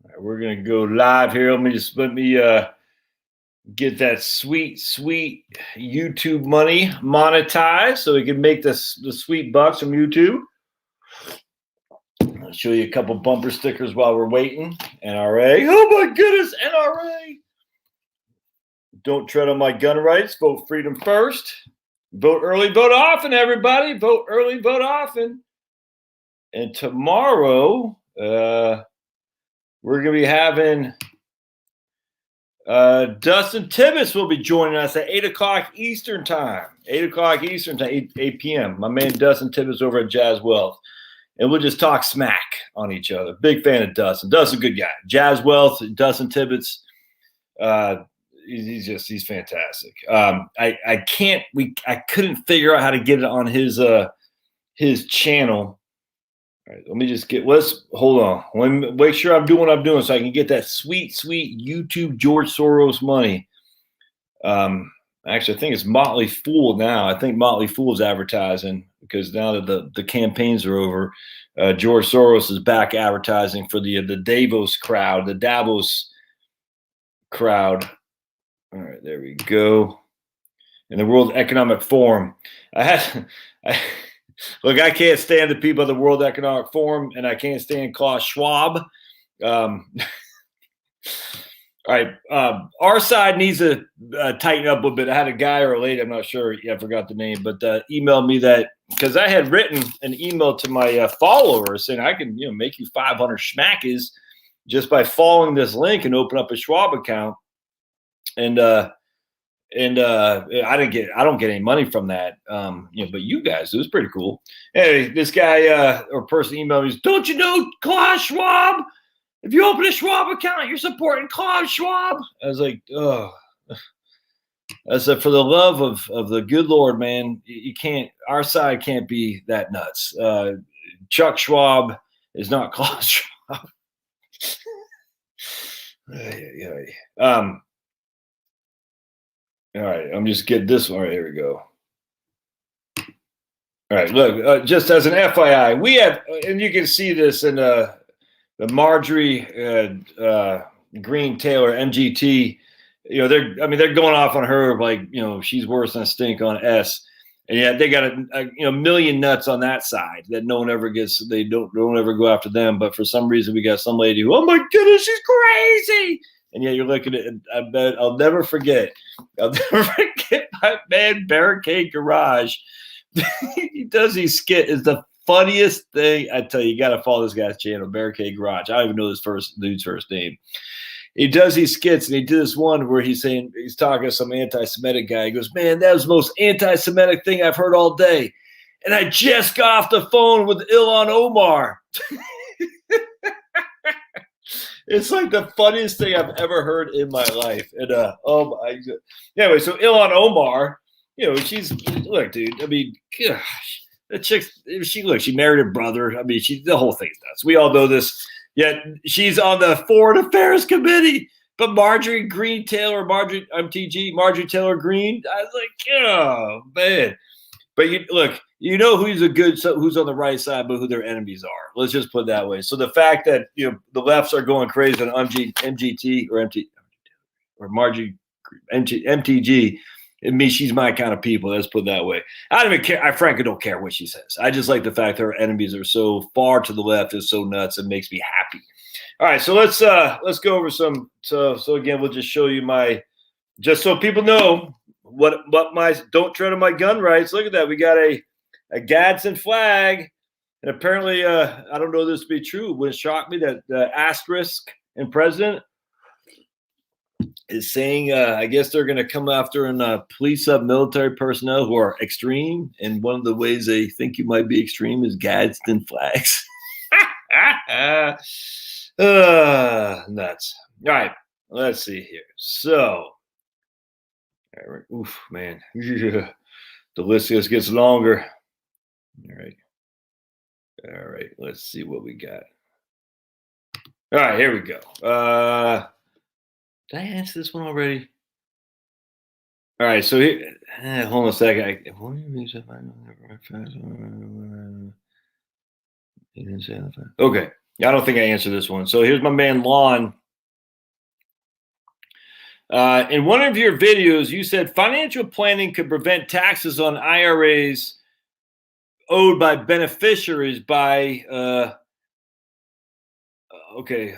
right, we're gonna go live here. Let me get that sweet YouTube money monetized so we can make the sweet bucks from YouTube. I'll show you a couple bumper stickers while we're waiting. NRA. Oh my goodness, NRA. Don't tread on my gun rights. Vote freedom first. Vote early, vote often, everybody. Vote early, vote often. And tomorrow, we're going to be having Dustin Tibbetts will be joining us at 8 o'clock Eastern time. 8 o'clock Eastern time, 8 p.m. My man Dustin Tibbetts over at Jazz Wealth. And we'll just talk smack on each other. Big fan of Dustin. Dustin's a good guy. Jazz Wealth, Dustin Tibbetts. He's fantastic. I couldn't figure out how to get it on his channel. All right, let me just hold on. Let me make sure I'm doing what I'm doing so I can get that sweet YouTube George Soros money. Actually, I think it's Motley Fool now. I think Motley Fool is advertising because now that the campaigns are over, George Soros is back advertising for the Davos crowd, the Davos crowd. All right, there we go. And the World Economic Forum. Look, I can't stand the people of the World Economic Forum, and I can't stand Klaus Schwab. All right, our side needs to tighten up a little bit. I had a guy or a lady, I'm not sure, I forgot the name, but emailed me that because I had written an email to my followers saying I can, make you 500 schmackies just by following this link and open up a Schwab account. And I don't get any money from that. But you guys, it was pretty cool. Hey, this guy or person emailed me, don't you know Klaus Schwab? If you open a Schwab account, you're supporting Klaus Schwab. I was like, oh. I said, for the love of the good Lord, man, you can't. Our side can't be that nuts. Chuck Schwab is not Klaus Schwab. All right, I'm just getting this one. All right, here we go. All right, look, just as an FYI, we have, and you can see this in the Marjorie Green Taylor MGT. They're going off on her like, she's worse than a stink on S. And yet they got a million nuts on that side that no one ever gets. They don't ever go after them. But for some reason, we got some lady who, oh my goodness, she's crazy. And yet you're looking at, I bet I'll never forget my man Barricade Garage. He does these skit is the funniest thing. I tell you, you got to follow this guy's channel, Barricade Garage. I don't even know this dude's first name. He does these skits, and he did this one where he's talking to some anti-Semitic guy. He goes, man, that was the most anti-Semitic thing I've heard all day. And I just got off the phone with Ilhan Omar. It's like the funniest thing I've ever heard in my life. And anyway, so Ilhan Omar, look, dude. I mean, gosh, the chick. She married her brother. I mean, the whole thing's nuts. We all know this. Yet she's on the Foreign Affairs Committee. But Marjorie Taylor Greene. I was like, oh man. But who's on the right side, but who their enemies are. Let's just put it that way. So the fact that the lefts are going crazy on MGT or Marjorie MTG, it means she's my kind of people. Let's put it that way. I don't even care. I frankly don't care what she says. I just like the fact that her enemies are so far to the left is so nuts. It makes me happy. All right, so let's go over some. So again, we'll just show you just so people know what my don't tread on my gun rights. Look at that. We got a Gadsden flag, and apparently, I don't know this to be true. It would shock me that the asterisk in president is saying, I guess they're going to come after and police up military personnel who are extreme. And one of the ways they think you might be extreme is Gadsden flags. Nuts. All right, let's see here. So, oof, man, the list just gets longer. All right, let's see what we got. All right, here we go. Did I answer this one already? All right, so here, hold on a second. Okay. I don't think I answered this one. So here's my man Lon. In one of your videos, you said financial planning could prevent taxes on IRAs owed by beneficiaries by, okay,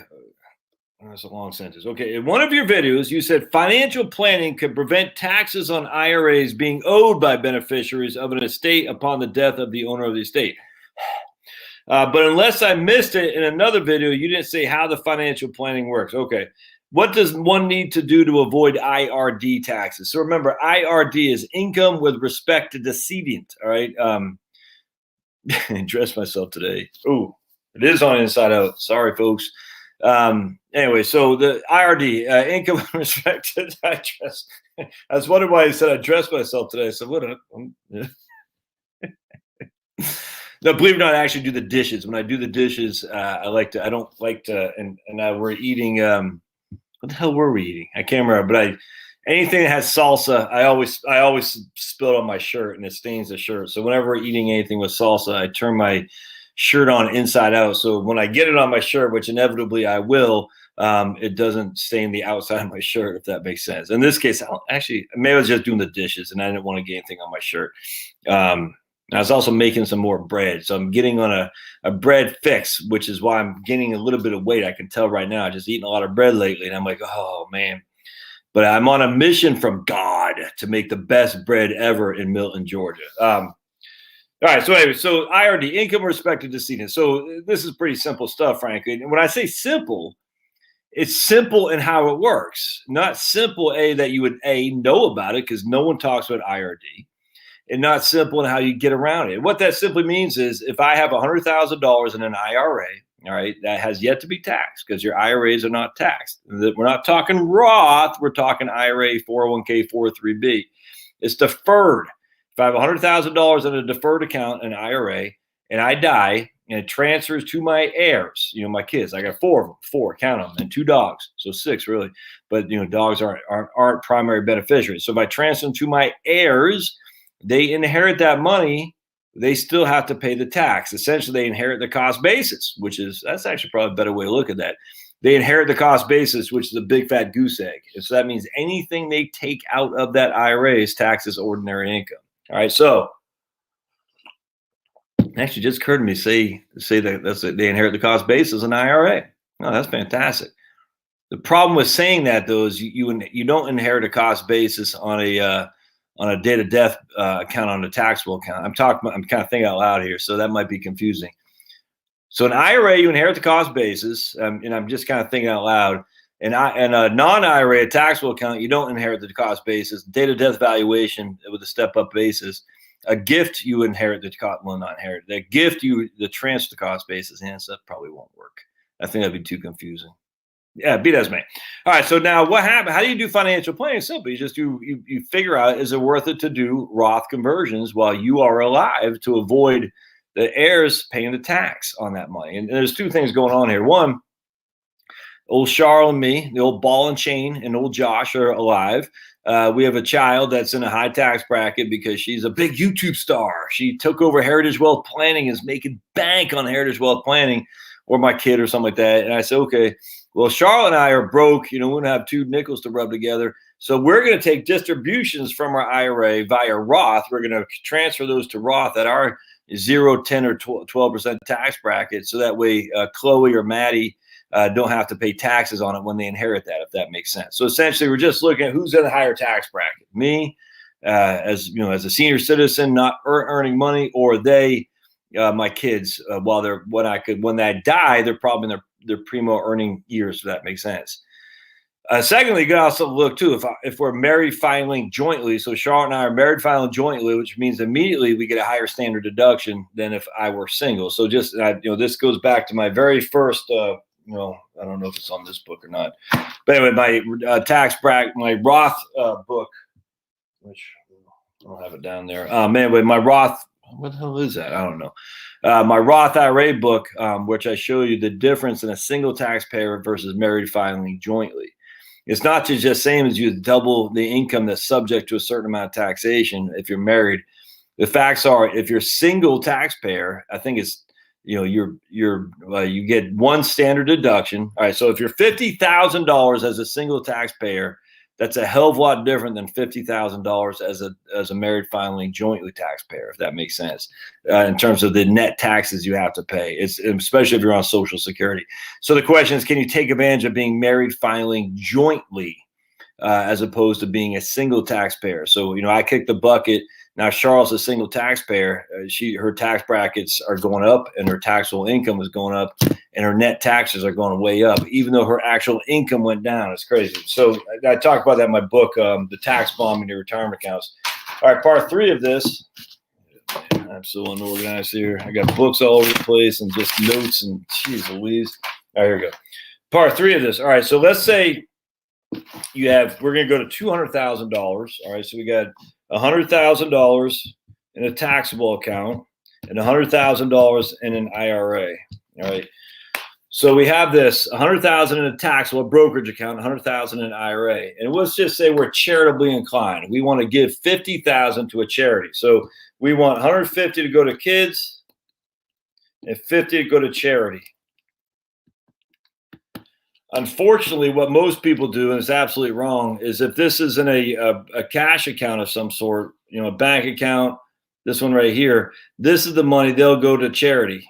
that's a long sentence. Okay, in one of your videos, you said financial planning could prevent taxes on IRAs being owed by beneficiaries of an estate upon the death of the owner of the estate. But unless I missed it in another video, you didn't say how the financial planning works. Okay. What does one need to do to avoid IRD taxes? So remember, IRD is income with respect to decedent. All right. Dress myself today. Oh, it is on Inside Out. Sorry, folks. Anyway, so the IRD, income with respect to I dress. I was wondering why I said I dressed myself today. I said, what? No, believe it or not, I actually do the dishes. When I do the dishes, I don't like to, and we're eating, what the hell were we eating? I can't remember, but anything that has salsa, I always spill it on my shirt and it stains the shirt. So whenever we're eating anything with salsa, I turn my shirt on inside out. So when I get it on my shirt, which inevitably I will, it doesn't stain the outside of my shirt, if that makes sense. In this case, maybe I was just doing the dishes and I didn't want to get anything on my shirt. I was also making some more bread. So I'm getting on a bread fix, which is why I'm gaining a little bit of weight. I can tell right now, just eating a lot of bread lately. And I'm like, oh, man. But I'm on a mission from God to make the best bread ever in Milton, Georgia. All right. So anyway, so IRD, income respected decedent. So this is pretty simple stuff, frankly. And when I say simple, it's simple in how it works. Not simple, that you would, know about it, because no one talks about IRD. And not simple in how you get around it. What that simply means is if I have $100,000 in an IRA, all right, that has yet to be taxed because your IRAs are not taxed. We're not talking Roth. We're talking IRA, 401k, 403b. It's deferred. If I have $100,000 in a deferred account, an IRA, and I die, and it transfers to my heirs, my kids. I got four of them, count them, and 2 dogs, so 6 really. But dogs aren't primary beneficiaries. So if I transfer them to my heirs, they inherit that money. They still have to pay the tax. Essentially, they inherit the cost basis, that's actually probably a better way to look at that. They inherit the cost basis, which is a big fat goose egg. And so that means anything they take out of that IRA is taxed as ordinary income. All right. So actually just occurred to me, say that they inherit the cost basis in IRA. Oh, that's fantastic. The problem with saying that, though, is you don't inherit a cost basis on a date of death account, on a taxable account. I'm kind of thinking out loud here, so that might be confusing. So an IRA, you inherit the cost basis, and I'm just kind of thinking out loud. And a non-IRA, a taxable account, you don't inherit the cost basis. Date of death valuation with a step-up basis. A gift, you inherit the cost. Well, not inherit. The gift, the transfer the cost basis. And that probably won't work. I think that'd be too confusing. Yeah, be that as may. All right. So now what happened? How do you do financial planning? Simple. You just you figure out, is it worth it to do Roth conversions while you are alive to avoid the heirs paying the tax on that money? And there's 2 things going on here. One, old Charles and me, the old ball and chain, and old Josh are alive. We have a child that's in a high tax bracket because she's a big YouTube star. She took over Heritage Wealth Planning, is making bank on Heritage Wealth Planning, or my kid or something like that. And I said, okay, well, Charlotte and I are broke. We don't have 2 nickels to rub together. So we're going to take distributions from our IRA via Roth. We're going to transfer those to Roth at our 0, 10, or 12% tax bracket. So that way Chloe or Maddie don't have to pay taxes on it when they inherit that, if that makes sense. So essentially, we're just looking at who's in the higher tax bracket. Me, as a senior citizen, not earning money, or they, my kids, when I die, they're probably in their primo earning years, if that makes sense. Secondly, you can also look too, if we're married filing jointly. So Charlotte and I are married filing jointly, which means immediately we get a higher standard deduction than if I were single. So just this goes back to my very first. I don't know if it's on this book or not, but anyway, my tax bracket, my Roth book, which I don't have it down there. Anyway, my Roth. What the hell is that? I don't know. My Roth IRA book, which I show you the difference in a single taxpayer versus married filing jointly. It's not just same as you double the income that's subject to a certain amount of taxation if you're married. The facts are, if you're single taxpayer, I think it's you get one standard deduction. All right, so if you're $50,000 as a single taxpayer, that's a hell of a lot different than $50,000 as a married filing jointly taxpayer, if that makes sense, in terms of the net taxes you have to pay. It's especially if you're on Social Security. So the question is, can you take advantage of being married filing jointly as opposed to being a single taxpayer? So I kicked the bucket. Now Charlotte's a single taxpayer. Her tax brackets are going up, and her taxable income is going up, and her net taxes are going way up, even though her actual income went down. It's crazy. So I talk about that in my book, The Tax Bomb in Your Retirement Accounts. All right, part 3 of this. I'm so unorganized here. I got books all over the place and just notes and geez Louise. All right, here we go. Part 3 of this. All right, so let's say we're going to go to $200,000. All right, so we got $100,000 in a taxable account and $100,000 in an IRA. All right. So we have this $100,000 in a taxable brokerage account, $100,000 in an IRA. And let's just say we're charitably inclined. We want to give $50,000 to a charity. So we want $150 to go to kids and $50 to go to charity. Unfortunately, what most people do, and it's absolutely wrong, is if this is in a cash account of some sort, a bank account, this one right here, this is the money they'll go to charity.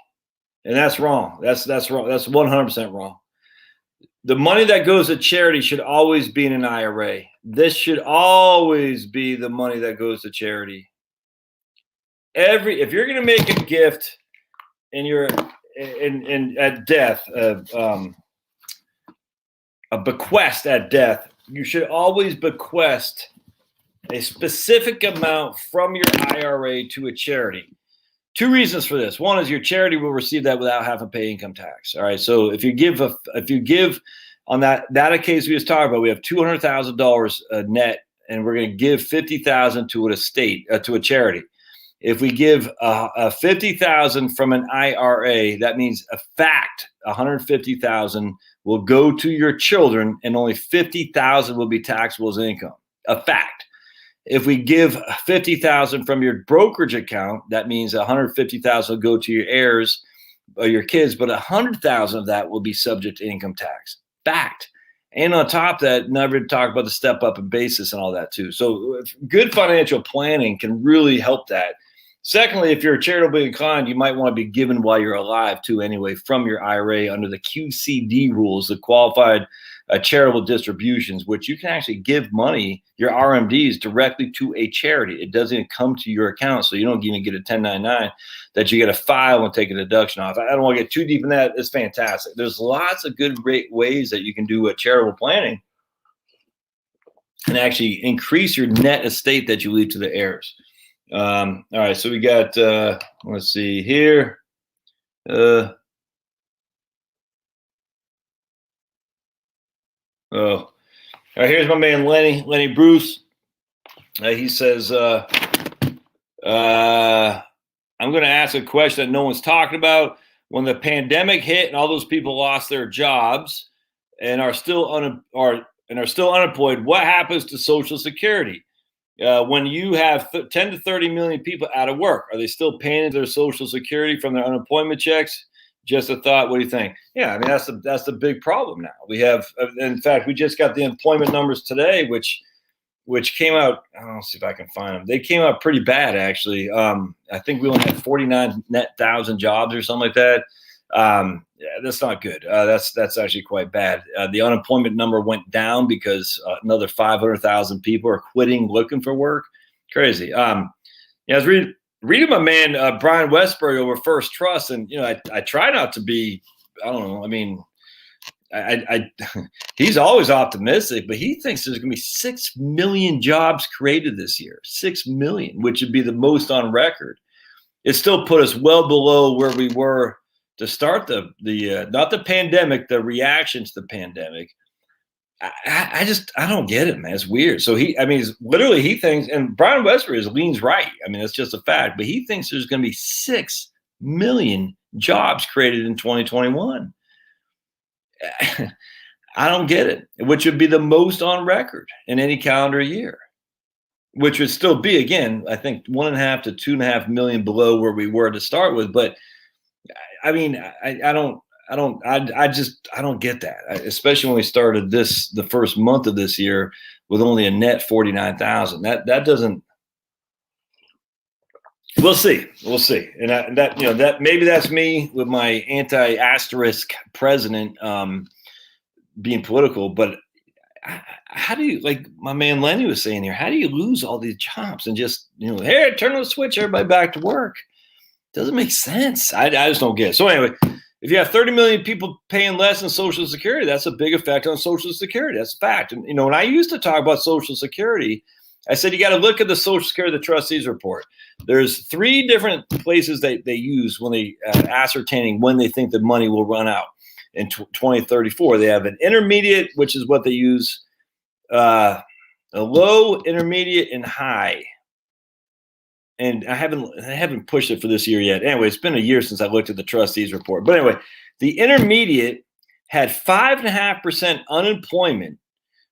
And that's wrong. That's wrong. That's 100% wrong. The money that goes to charity should always be in an IRA. This should always be the money that goes to charity. If you're going to make a gift at death, a bequest at death, you should always bequest a specific amount from your IRA to a charity. 2 reasons for this. One is your charity will receive that without having to pay income tax. All right. So if you give on that case we just talked about, we have $200,000 net, and we're going to give $50,000 to an estate, to a charity. If we give $50,000 from an IRA, that means $150,000 will go to your children, and only $50,000 will be taxable as income. A fact. If we give $50,000 from your brokerage account, that means $150,000 will go to your heirs or your kids, but $100,000 of that will be subject to income tax. Fact. And on top of that, never talk about the step up in basis and all that too. So good financial planning can really help that. Secondly, if you're charitably inclined, you might want to be given while you're alive too anyway from your IRA under the QCD rules, the qualified charitable distributions, which you can actually give money, your RMDs, directly to a charity. It doesn't come to your account, so you don't even get a 1099 that you get to file and take a deduction off. I don't want to get too deep in that. It's fantastic. There's lots of good ways that you can do charitable planning and actually increase your net estate that you leave to the heirs. All right, so we got, let's see here. All right, here's my man, Lenny Bruce. He says, I'm going to ask a question that no one's talking about. When the pandemic hit and all those people lost their jobs and are still unemployed, what happens to Social Security? When you have 10 to 30 million people out of work, are they still paying their Social Security from their unemployment checks? Just a thought. What do you think? Yeah, I mean, that's the big problem now. We have, in fact, we just got the employment numbers today, which came out. I don't know, see if I can find them. They came out pretty bad, actually. I think we only had 49,000 jobs or something like that. Yeah, that's not good. That's actually quite bad. The unemployment number went down because another 500,000 people are quitting looking for work. Crazy. Yeah, I was reading my man Brian Westbury over First Trust, and I try not to be. I don't know. I mean, I he's always optimistic, but he thinks there's going to be 6 million jobs created this year. 6 million, which would be the most on record. It still put us well below where we were to start the not the pandemic, the reaction to the pandemic. I don't get it, man. It's weird. So he thinks, and Brian Westbury leans right. I mean, it's just a fact, but he thinks there's going to be 6 million jobs created in 2021. I don't get it, which would be the most on record in any calendar year, which would still be, again, I think 1.5 to 2.5 million below where we were to start with. But I mean, I don't get that, especially when we started the first month of this year with only a net 49,000. That doesn't. We'll see. We'll see. And that maybe that's me with my anti-asterisk president being political. But how do you, like my man Lenny was saying here, how do you lose all these jobs and just, hey, turn on the switch, everybody back to work? Doesn't make sense. I just don't get it. So anyway, if you have 30 million people paying less than Social Security, that's a big effect on Social Security. That's a fact. And, when I used to talk about Social Security, I said, you got to look at the Social Security, the trustees report. There's 3 different places they use when they ascertaining when they think the money will run out in 2034. They have an intermediate, which is what they use, a low, intermediate, and high. And I haven't pushed it for this year yet. Anyway, it's been a year since I looked at the trustees report. But anyway, the intermediate had 5.5% unemployment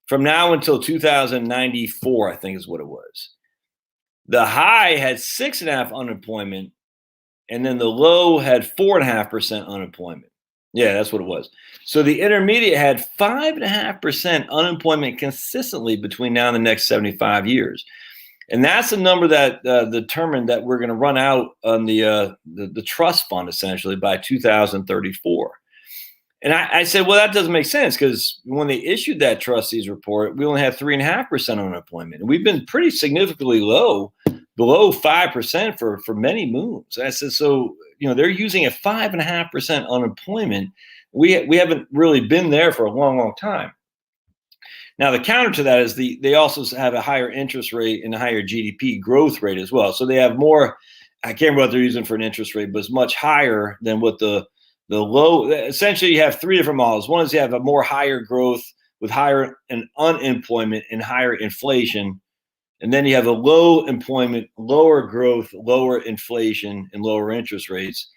from now until 2094, I think is what it was. The high had 6.5% unemployment, and then the low had 4.5% unemployment. Yeah, that's what it was. So the intermediate had 5.5% unemployment consistently between now and the next 75 years. And that's the number that determined that we're going to run out on the trust fund essentially by 2034. And I said, well, that doesn't make sense because when they issued that trustees report, we only had 3.5% unemployment. And we've been pretty significantly low, below 5% for many moons. And I said, so, they're using a 5.5% unemployment. We haven't really been there for a long, long time. Now, the counter to that is they also have a higher interest rate and a higher GDP growth rate as well. So they have more, I can't remember what they're using for an interest rate, but it's much higher than what the low. Essentially, you have 3 different models. One is you have a more higher growth with higher unemployment and higher inflation. And then you have a low employment, lower growth, lower inflation, and lower interest rates.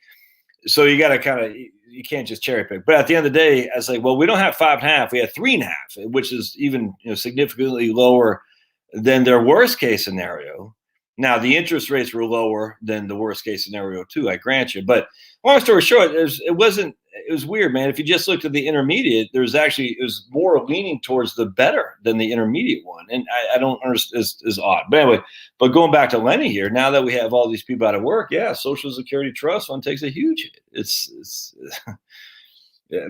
So you got to you can't just cherry pick. But at the end of the day, I was like, well, we don't have 5.5, we have 3.5, which is even significantly lower than their worst case scenario. Now, the interest rates were lower than the worst case scenario too, I grant you. But long story short, it was weird, man. If you just looked at the intermediate, it was more leaning towards the better than the intermediate one. And I don't understand, is odd. But anyway, but going back to Lenny here, now that we have all these people out of work, yeah, Social Security Trust Fund takes a huge hit. It's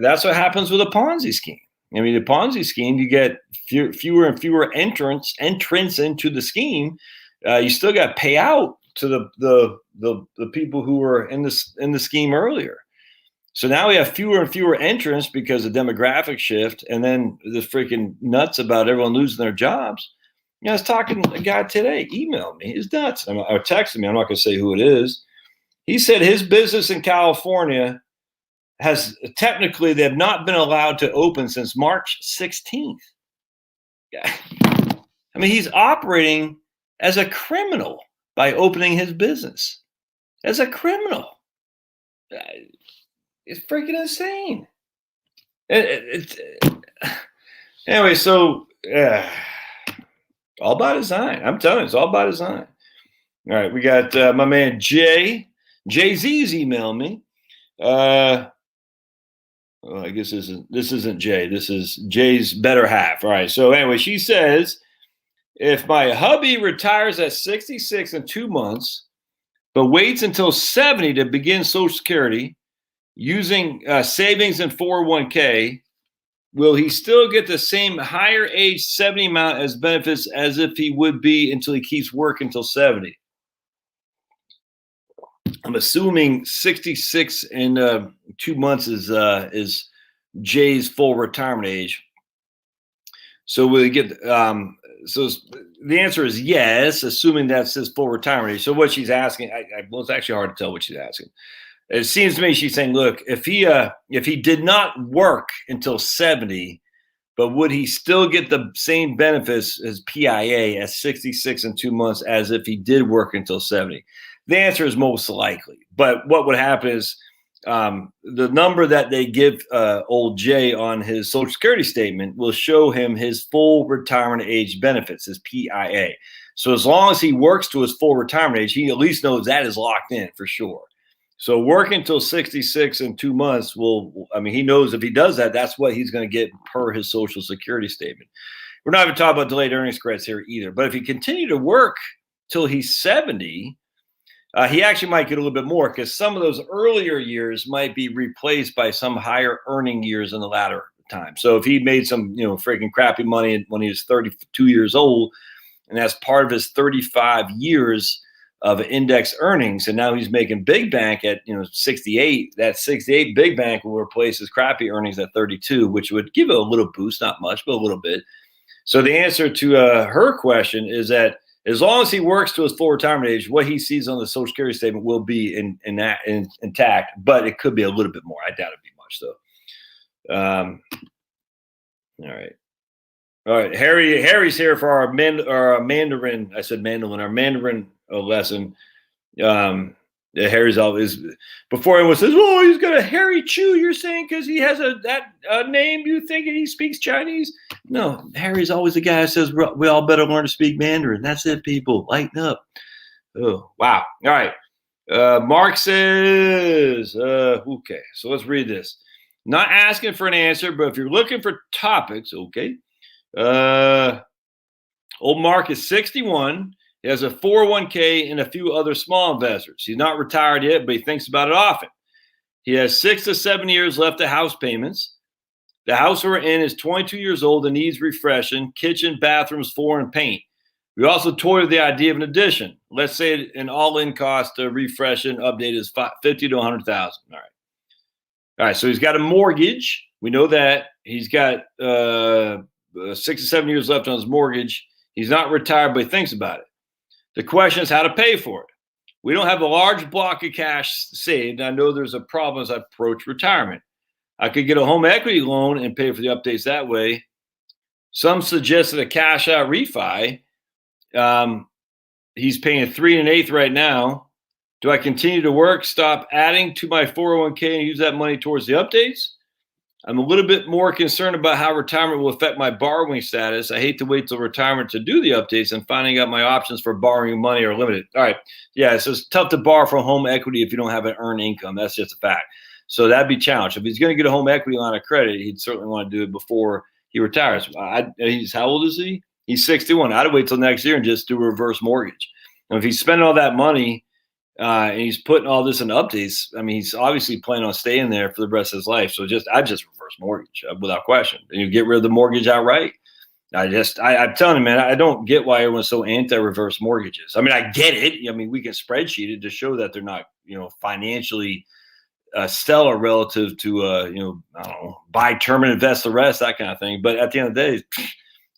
that's what happens with a Ponzi scheme. I mean, the Ponzi scheme, you get fewer and fewer entrants into the scheme. You still got to pay out to the people who were in the scheme earlier. So now we have fewer and fewer entrants because of demographic shift, and then the freaking nuts about everyone losing their jobs. I was talking to a guy today, emailed me. He's nuts. Or texted me. I'm not going to say who it is. He said his business in California has technically they have not been allowed to open since March 16th. Yeah. I mean, he's operating as a criminal by opening his business. As a criminal. It's freaking insane. Anyway, so all by design. I'm telling you, it's all by design. All right, we got my man Jay-Z's emailing me. Well, I guess this isn't Jay. This is Jay's better half. All right. So anyway, she says, if my hubby retires at 66 in 2 months, but waits until 70 to begin Social Security using savings and 401k, will he still get the same higher age 70 amount as benefits as if he would be until he keeps working until 70? I'm assuming 66 in 2 months is Jay's full retirement age. So will he get? So the answer is yes, assuming that's his full retirement age. So what she's asking, well, it's actually hard to tell what she's asking. It seems to me she's saying, look, if he did not work until 70, but would he still get the same benefits as PIA at 66 in 2 months as if he did work until 70? The answer is most likely. But what would happen is the number that they give old Jay on his Social Security statement will show him his full retirement age benefits, his PIA. So as long as he works to his full retirement age, he at least knows that is locked in for sure. So working until 66 in 2 months will, I mean, he knows if he does that, that's what he's going to get per his Social Security statement. We're not even talking about delayed earnings credits here either. But if he continue to work till he's 70, he actually might get a little bit more because some of those earlier years might be replaced by some higher earning years in the latter time. So if he made some, freaking crappy money when he was 32 years old, and that's part of his 35 years of index earnings, and now he's making big bank at 68. That 68 big bank will replace his crappy earnings at 32, which would give it a little boost, not much, but a little bit. So the answer to her question is that as long as he works to his full retirement age, what he sees on the Social Security statement will be intact, but it could be a little bit more. I doubt it'd be much though. All right. Harry's here for our Mandarin. I said mandolin. Our Mandarin lesson. Harry's always, before anyone says, "Oh, he's got a Harry Chew," you're saying because he has that name, you think he speaks Chinese? No, Harry's always the guy that says we all better learn to speak Mandarin. That's it, people. Lighten up. Oh, wow. All right. Mark says, okay, so let's read this. Not asking for an answer, but if you're looking for topics, okay. Old Mark is 61. He has a 401k and a few other small investors. He's not retired yet, but he thinks about it often. He has 6 to 7 years left of house payments. The house we're in is 22 years old and needs refreshing. Kitchen, bathrooms, floor, and paint. We also toyed with the idea of an addition. Let's say an all-in cost to refresh and update is $50,000 to $100,000. All right. So he's got a mortgage. We know that. He's got 6 to 7 years left on his mortgage. He's not retired, but he thinks about it. The question is how to pay for it. We don't have a large block of cash saved. I know there's a problem as I approach retirement. I could get a home equity loan and pay for the updates that way. Some suggested a cash out refi. He's paying 3 1/8 right now. Do I continue to work, stop adding to my 401k and use that money towards the updates? I'm a little bit more concerned about how retirement will affect my borrowing status. I hate to wait till retirement to do the updates, and finding out my options for borrowing money are limited. All right. Yeah, so it's tough to borrow from home equity if you don't have an earned income. That's just a fact. So that'd be a challenge. If he's going to get a home equity line of credit, he'd certainly want to do it before he retires. How old is he? He's 61. I'd wait till next year and just do a reverse mortgage. And if he's spending all that money and he's putting all this in updates, I mean, he's obviously planning on staying there for the rest of his life. So I just reverse mortgage without question. And you get rid of the mortgage outright. I'm telling you, man, I don't get why everyone's so anti-reverse mortgages. I mean, I get it. I mean, we can spreadsheet it to show that they're not, financially stellar relative to, I don't know, buy term and invest the rest, that kind of thing. But at the end of the day, if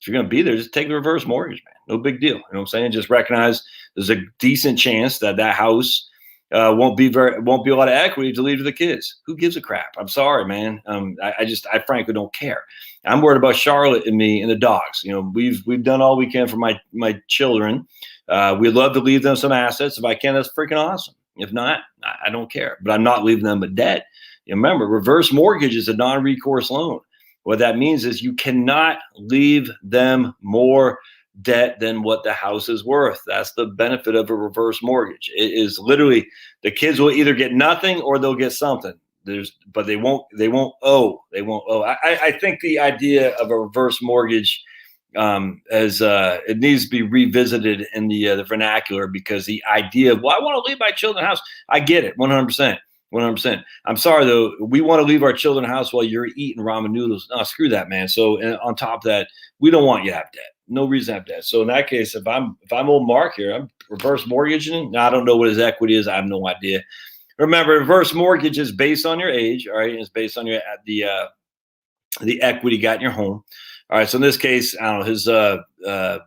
you're going to be there, just take the reverse mortgage, man. No big deal. You know what I'm saying? Just recognize there's a decent chance that house won't be a lot of equity to leave to the kids. Who gives a crap? I'm sorry, man. I frankly don't care. I'm worried about Charlotte and me and the dogs. We've done all we can for my children. We'd love to leave them some assets. If I can, that's freaking awesome. If not, I don't care. But I'm not leaving them with debt. Remember, reverse mortgage is a non-recourse loan. What that means is you cannot leave them more debt than what the house is worth. That's the benefit of a reverse mortgage. It is literally the kids will either get nothing or they'll get something. But they won't owe. They won't owe. I think the idea of a reverse mortgage it needs to be revisited in the vernacular, because the idea of, I want to leave my children a house. I get it, 100%. 100%. I'm sorry though. We want to leave our children a house while you're eating ramen noodles. No, screw that, man. So on top of that, we don't want you to have debt. No reason to have debt. So in that case, if I'm old Mark here, I'm reverse mortgaging. Now I don't know what his equity is. I have no idea. Remember, reverse mortgage is based on your age. All right, it's based on the equity you got in your home. All right, so in this case, I don't know,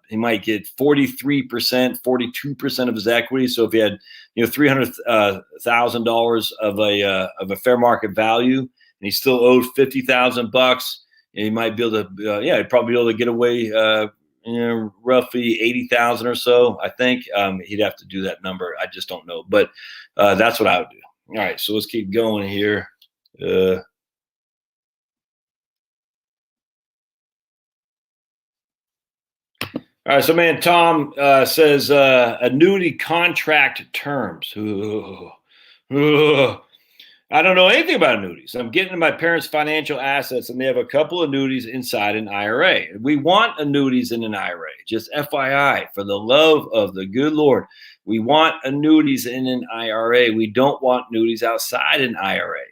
he might get 43%, 42% of his equity. So if he had, $300,000 of a fair market value, and he still owed $50,000, he might be able to, he'd probably be able to get away, roughly 80,000 or so. I think he'd have to do that number. I just don't know, but that's what I would do. All right, so let's keep going here. All right, so man, Tom says annuity contract terms. Ooh, Ugh. I don't know anything about annuities. I'm getting to my parents' financial assets, and they have a couple of annuities inside an IRA. We want annuities in an IRA. Just FYI, for the love of the good Lord, we want annuities in an IRA. We don't want annuities outside an IRA,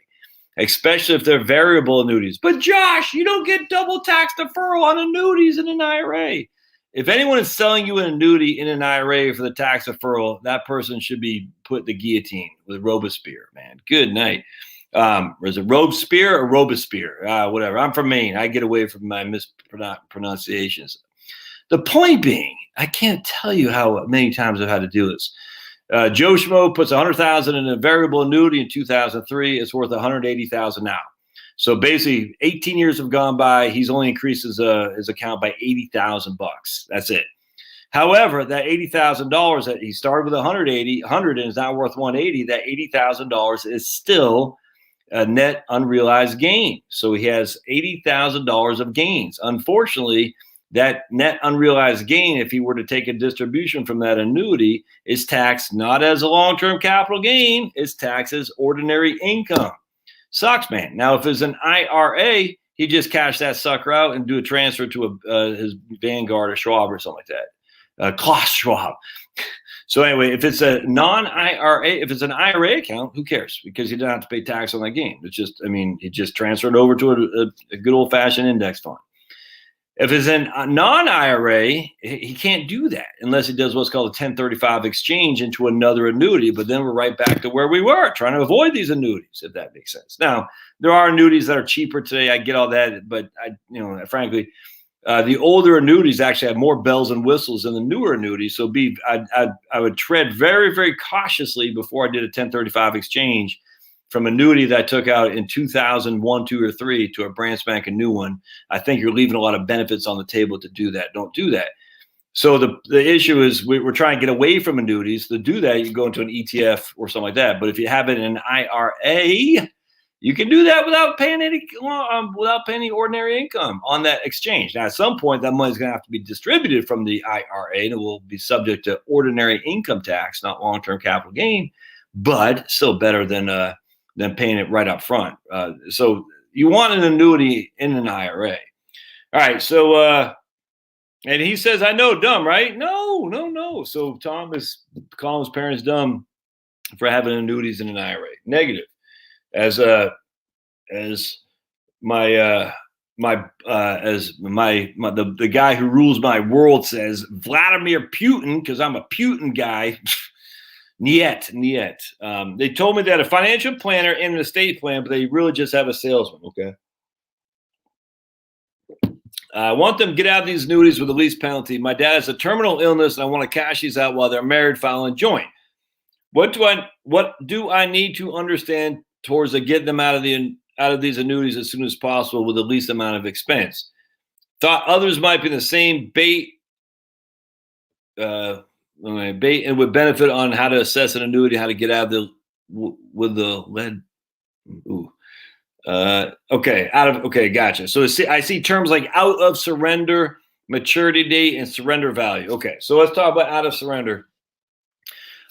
especially if they're variable annuities. But Josh, you don't get double tax deferral on annuities in an IRA. If anyone is selling you an annuity in an IRA for the tax deferral, that person should be put the guillotine with Robespierre, man. Good night. Was it Robespierre or Robespierre? Whatever. I'm from Maine. I get away from my mispronunciations. The point being, I can't tell you how many times I've had to do this. Joe Schmo puts $100,000 in a variable annuity in 2003. It's worth $180,000 now. So basically, 18 years have gone by. He's only increased his account by $80,000. That's it. However, that $80,000 that he started with 100 and is now worth 180. That $80,000 is still a net unrealized gain. So he has $80,000 of gains. Unfortunately, that net unrealized gain, if he were to take a distribution from that annuity, is taxed not as a long-term capital gain. It's taxed as ordinary income. Sucks, man. Now, if it's an IRA, he just cash that sucker out and do a transfer to his Vanguard or Schwab or something like that. Klaus Schwab. So anyway, if it's a non-IRA, if it's an IRA account, who cares? Because he doesn't have to pay tax on that gain. It's just, he just transferred over to a good old-fashioned index fund. If it's a non-IRA, he can't do that unless he does what's called a 1035 exchange into another annuity. But then we're right back to where we were, trying to avoid these annuities, if that makes sense. Now, there are annuities that are cheaper today. I get all that, but frankly, the older annuities actually have more bells and whistles than the newer annuities. So I would tread very, very cautiously before I did a 1035 exchange from annuity that I took out in 2001, 2, or 3 to a brand spanking new one. I think you're leaving a lot of benefits on the table to do that. Don't do that. So the issue is we're trying to get away from annuities. To do that, you go into an ETF or something like that. But if you have it in an IRA, you can do that without paying any ordinary income on that exchange. Now, at some point, that money is going to have to be distributed from the IRA, and it will be subject to ordinary income tax, not long-term capital gain, but still better than paying it right up front. So you want an annuity in an IRA. All right. So, and he says, I know, dumb, right? No. So Tom is calling his parents dumb for having annuities in an IRA. Negative. As the guy who rules my world says, Vladimir Putin, because I'm a Putin guy. Niet. They told me that a financial planner and an estate plan, but they really just have a salesman. Okay. I want them to get out of these annuities with the least penalty. My dad has a terminal illness, and I want to cash these out while they're married, filing joint. What do I need to understand towards getting them out of these annuities as soon as possible with the least amount of expense? Thought others might be in the same bait and would benefit on how to assess an annuity, how to get out of with the lead. Ooh. Okay, gotcha. So I see terms like out of surrender, maturity date, and surrender value. Okay, so let's talk about out of surrender.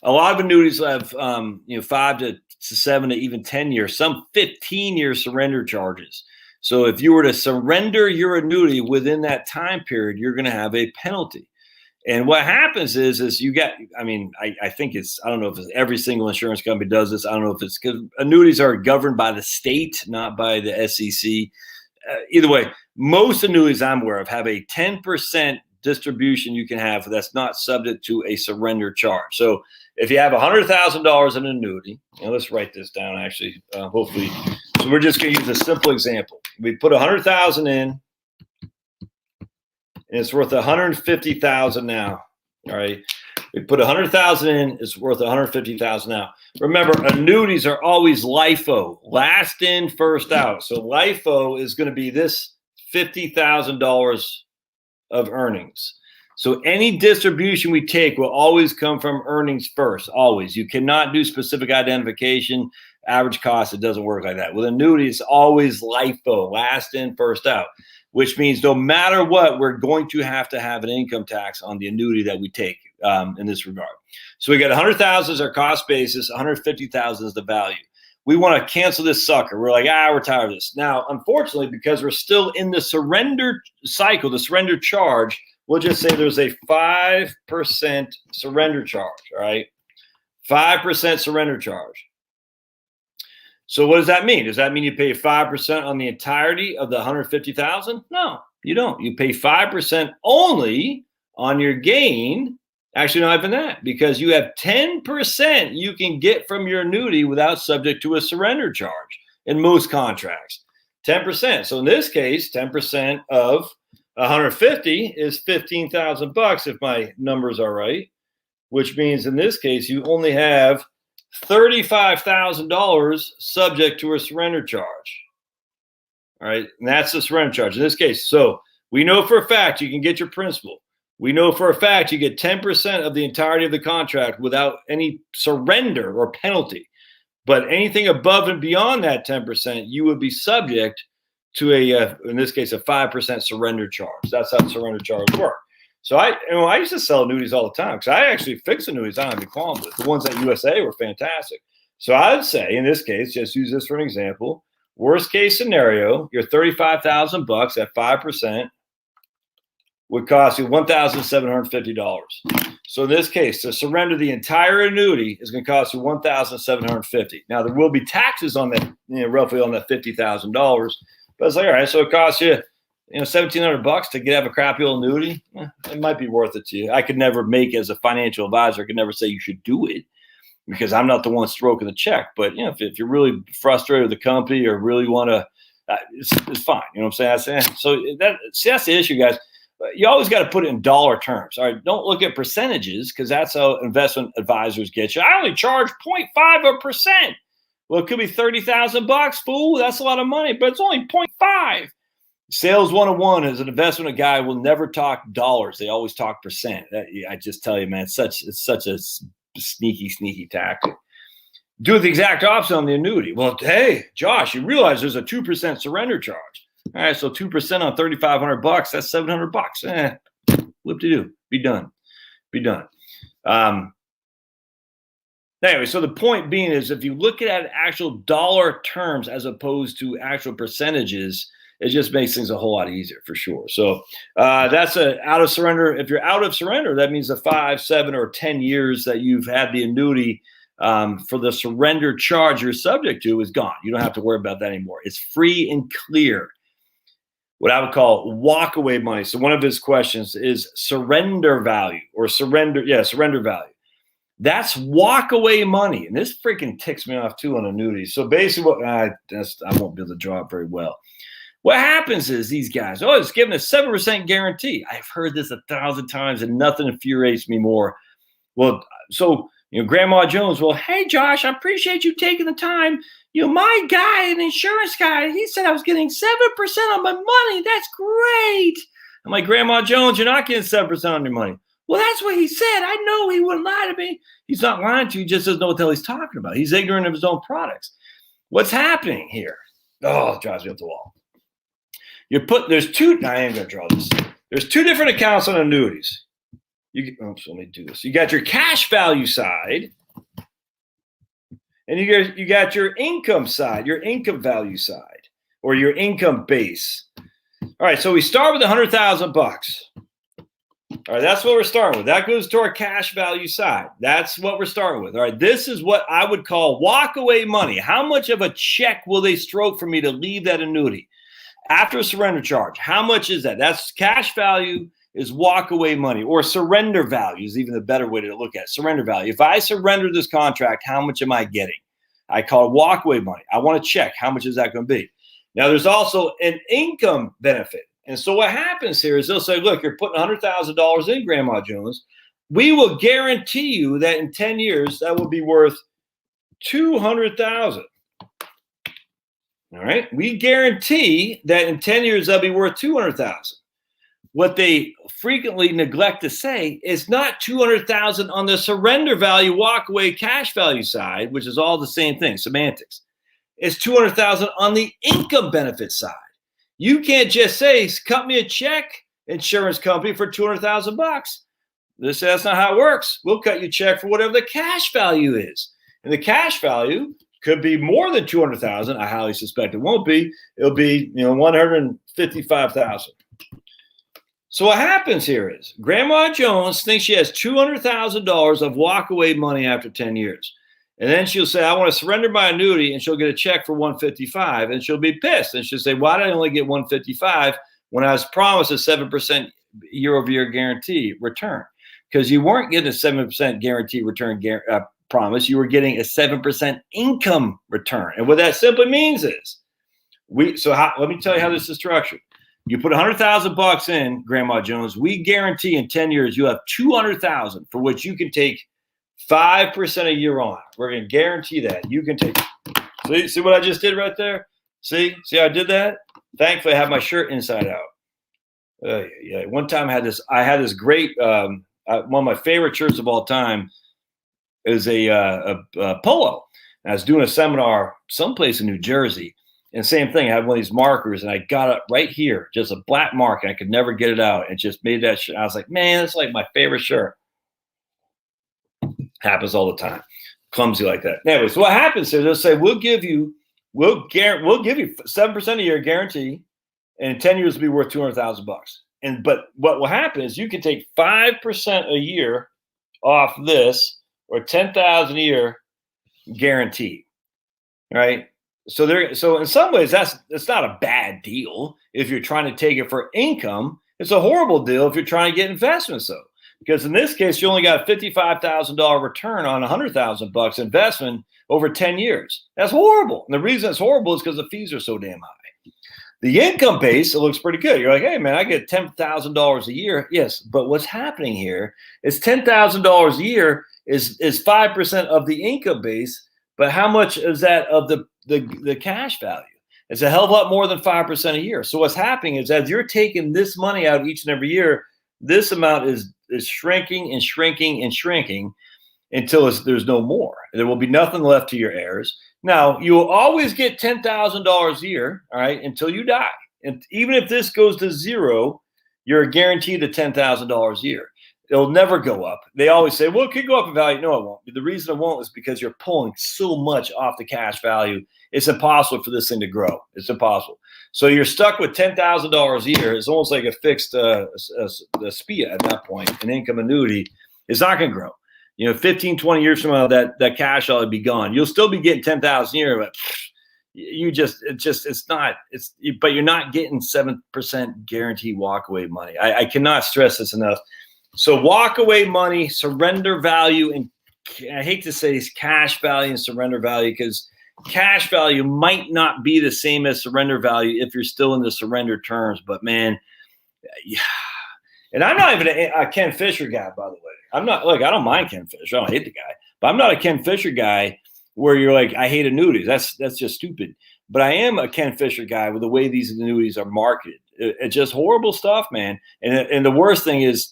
A lot of annuities have 5 to 7 to even 10 years, some 15-year surrender charges. So if you were to surrender your annuity within that time period, you're going to have a penalty. And what happens is you get, I think I don't know if every single insurance company does this. I don't know if it's because annuities are governed by the state, not by the SEC. Either way, most annuities I'm aware of have a 10% distribution you can have that's not subject to a surrender charge. So if you have $100,000 in an annuity, let's write this down actually, hopefully. So we're just going to use a simple example. We put $100,000 in. And it's worth $150,000 now. All right. We put $100,000 in, it's worth $150,000 now. Remember, annuities are always LIFO, last in, first out. So LIFO is going to be this $50,000 of earnings. So any distribution we take will always come from earnings first, always. You cannot do specific identification, average cost. It doesn't work like that. With annuities, it's always LIFO, last in, first out, which means no matter what, we're going to have an income tax on the annuity that we take. in this regard. So we got 100,000 as our cost basis, 150,000 is the value. We want to cancel this sucker. We're like, we're tired of this. Now, unfortunately, because we're still in the surrender cycle, the surrender charge, we'll just say there's a 5% surrender charge, all right? 5% surrender charge. So what does that mean? Does that mean you pay 5% on the entirety of the 150,000? No, you don't. You pay 5% only on your gain. Actually, not even that, because you have 10% you can get from your annuity without subject to a surrender charge in most contracts. 10%. So in this case, 10% of 150 is $15,000 if my numbers are right, which means in this case you only have $35,000 subject to a surrender charge. All right, and that's the surrender charge in this case. So we know for a fact you can get your principal. We know for a fact you get 10% of the entirety of the contract without any surrender or penalty. But anything above and beyond that 10%, you would be subject to in this case, a 5% surrender charge. That's how surrender charge work. So I used to sell annuities all the time because I actually fix annuities. I don't have any qualms with the ones at USA were fantastic. So I would say in this case, just use this for an example. Worst case scenario, your $35,000 at 5% would cost you $1,750. So in this case, to surrender the entire annuity is going to cost you $1,750. Now there will be taxes on that, roughly on that $50,000. But it's like, all right, so it costs you, $1,700 to have a crappy old annuity. It might be worth it to you. I could never make, as a financial advisor, I could never say you should do it because I'm not the one stroking the check. But if you're really frustrated with the company or really want to, it's fine. You know what I'm saying? So that's the issue, guys. You always got to put it in dollar terms. All right, don't look at percentages because that's how investment advisors get you. I only charge 0.5%. Well, it could be $30,000, fool. That's a lot of money, but it's only 0.5. Sales 101 as an investment guy will never talk dollars. They always talk percent. I just tell you, man, it's such a sneaky tactic. Do the exact opposite on the annuity. Well, hey, Josh, you realize there's a 2% surrender charge. All right, so 2% on $3,500, that's $700. Whoop-de-doo, be done. Anyway, so the point being is if you look at actual dollar terms as opposed to actual percentages, it just makes things a whole lot easier for sure. So that's out of surrender. If you're out of surrender, that means the 5, 7, or 10 years that you've had the annuity for the surrender charge you're subject to is gone. You don't have to worry about that anymore. It's free and clear. What I would call walk-away money. So one of his questions is surrender value or surrender value. That's walk-away money. And this freaking ticks me off too on annuities. So basically I won't be able to draw it very well. What happens is these guys, it's giving a 7% guarantee. I've heard this 1,000 times and nothing infuriates me more. Well, so, Grandma Jones, well, hey, Josh, I appreciate you taking the time. My guy, an insurance guy, he said I was getting 7% on my money. That's great. I'm like, Grandma Jones, you're not getting 7% on your money. Well, that's what he said. I know he wouldn't lie to me. He's not lying to you. He just doesn't know what the hell he's talking about. He's ignorant of his own products. What's happening here? It drives me up the wall. There's two, I am going to draw this. There's two different accounts on annuities. Let me do this. You got your cash value side, and you got your income side, your income value side, or your income base. All right, so we start with $100,000. All right, that's what we're starting with. That goes to our cash value side. That's what we're starting with. All right, this is what I would call walk-away money. How much of a check will they stroke for me to leave that annuity? After a surrender charge, how much is that? That's cash value is walk-away money, or surrender value is even the better way to look at it. Surrender value. If I surrender this contract, how much am I getting? I call it walk-away money. I want to check how much is that going to be. Now, there's also an income benefit. And so what happens here is they'll say, look, you're putting $100,000 in, Grandma Jones. We will guarantee you that in 10 years, that will be worth $200,000. All right. We guarantee that in 10 years, that'll be worth $200,000. What they frequently neglect to say is not $200,000 on the surrender value, walk-away cash value side, which is all the same thing, semantics. It's $200,000 on the income benefit side. You can't just say, cut me a check, insurance company, for $200,000. They say that's not how it works. We'll cut you a check for whatever the cash value is. And the cash value could be more than 200,000. I highly suspect it won't be. It'll be, 155,000. So what happens here is Grandma Jones thinks she has $200,000 of walkaway money after 10 years. And then she'll say, I want to surrender my annuity, and she'll get a check for 155, and she'll be pissed. And she'll say, why did I only get 155 when I was promised a 7% year-over-year guarantee return? Because you weren't getting a 7% guarantee return promise. You were getting a 7% income return. And what that simply means is, let me tell you how this is structured. You put $100,000 in, Grandma Jones. We guarantee in 10 years you have $200,000 for which you can take 5% a year on. We're going to guarantee that you can take. See what I just did right there? See how I did that? Thankfully, I have my shirt inside out. Yeah. One time I had this great. One of my favorite shirts of all time is a polo. And I was doing a seminar someplace in New Jersey. And same thing, I had one of these markers, and I got it right here, just a black mark, and I could never get it out. And just made that shirt. I was like, man, that's like my favorite shirt. Happens all the time. Clumsy like that. Anyway, so what happens is they'll say, we'll give you 7% a year guarantee, and in 10 years it'll be worth $200,000. But what will happen is you can take 5% a year off this, or 10,000 a year guaranteed. Right? So in some ways that's not a bad deal if you're trying to take it for income. It's a horrible deal if you're trying to get investments though, because in this case you only got a $55,000 return on $100,000 investment over 10 years. That's horrible. And the reason it's horrible is because the fees are so damn high. The income base, it looks pretty good. You're like, hey man, I get $10,000 a year. Yes, but what's happening here is $10,000 a year is 5% of the income base. But how much is that of the cash value? It's a hell of a lot more than 5% a year. So what's happening is as you're taking this money out each and every year, this amount is shrinking and shrinking and shrinking until there's no more. There will be nothing left to your heirs. Now, you will always get $10,000 a year, all right, until you die. And even if this goes to zero, you're guaranteed the $10,000 a year. It'll never go up. They always say, well, it could go up in value. No, it won't. The reason it won't is because you're pulling so much off the cash value. It's impossible for this thing to grow. It's impossible. So you're stuck with $10,000 a year. It's almost like a fixed SPIA at that point, an income annuity. It's not going to grow. 15, 20 years from now, that cash ought to be gone. You'll still be getting $10,000 a year, but but you're not getting 7% guaranteed walkaway money. I cannot stress this enough. So walk away money, surrender value, and I hate to say it's cash value and surrender value because cash value might not be the same as surrender value if you're still in the surrender terms. But man, yeah. And I'm not even a Ken Fisher guy, by the way. I'm not I don't mind Ken Fisher. I don't hate the guy, but I'm not a Ken Fisher guy where you're like, I hate annuities. That's just stupid. But I am a Ken Fisher guy with the way these annuities are marketed. It's just horrible stuff, man. And the worst thing is,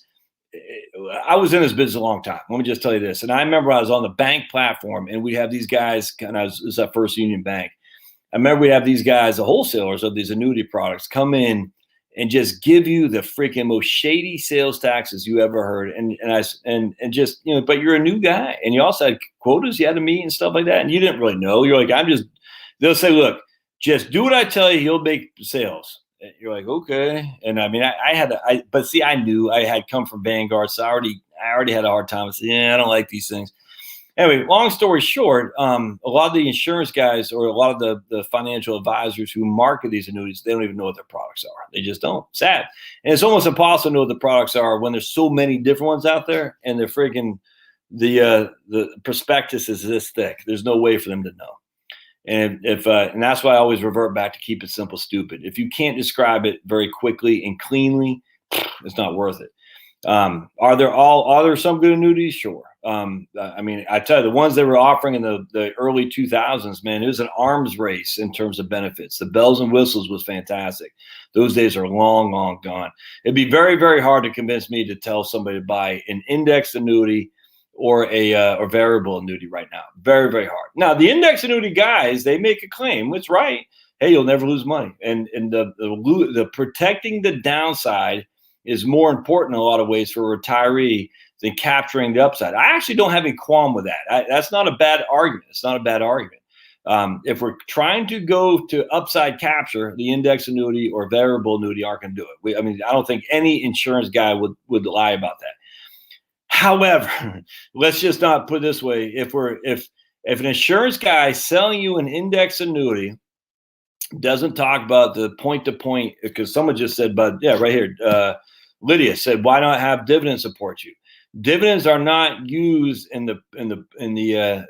I was in this business a long time. Let me just tell you this. And I remember I was on the bank platform and we have these guys, and it was at First Union Bank. I remember we have these guys, the wholesalers of these annuity products, come in and just give you the freaking most shady sales taxes you ever heard. And just, but you're a new guy and you also had quotas you had to meet and stuff like that. And you didn't really know. You're like, they'll say, look, just do what I tell you. You'll make sales. You're like, okay. And I mean, I knew I had come from Vanguard. So I already had a hard time. I said, I don't like these things. Anyway, long story short, a lot of the insurance guys or a lot of the financial advisors who market these annuities, they don't even know what their products are. They just don't. Sad. And it's almost impossible to know what the products are when there's so many different ones out there and they're freaking, the prospectus is this thick. There's no way for them to know. And and that's why I always revert back to keep it simple, stupid. If you can't describe it very quickly and cleanly, it's not worth it. Are there some good annuities? Sure. I mean, I tell you, the ones they were offering in the early 2000s, man, it was an arms race in terms of benefits. The bells and whistles was fantastic. Those days are long, long gone. It'd be very, very hard to convince me to tell somebody to buy an indexed annuity or a variable annuity right now. Very, very hard. Now, the index annuity guys, they make a claim. It's right. Hey, you'll never lose money. And the protecting the downside is more important in a lot of ways for a retiree than capturing the upside. I actually don't have any qualm with that. That's not a bad argument. It's not a bad argument. If we're trying to go to upside capture, the index annuity or variable annuity aren't going to do it. I don't think any insurance guy would lie about that. However, let's just not put it this way. If an insurance guy selling you an index annuity doesn't talk about the point to point, because someone just said, but yeah, right here, Lydia said, why not have dividends support you? Dividends are not used in the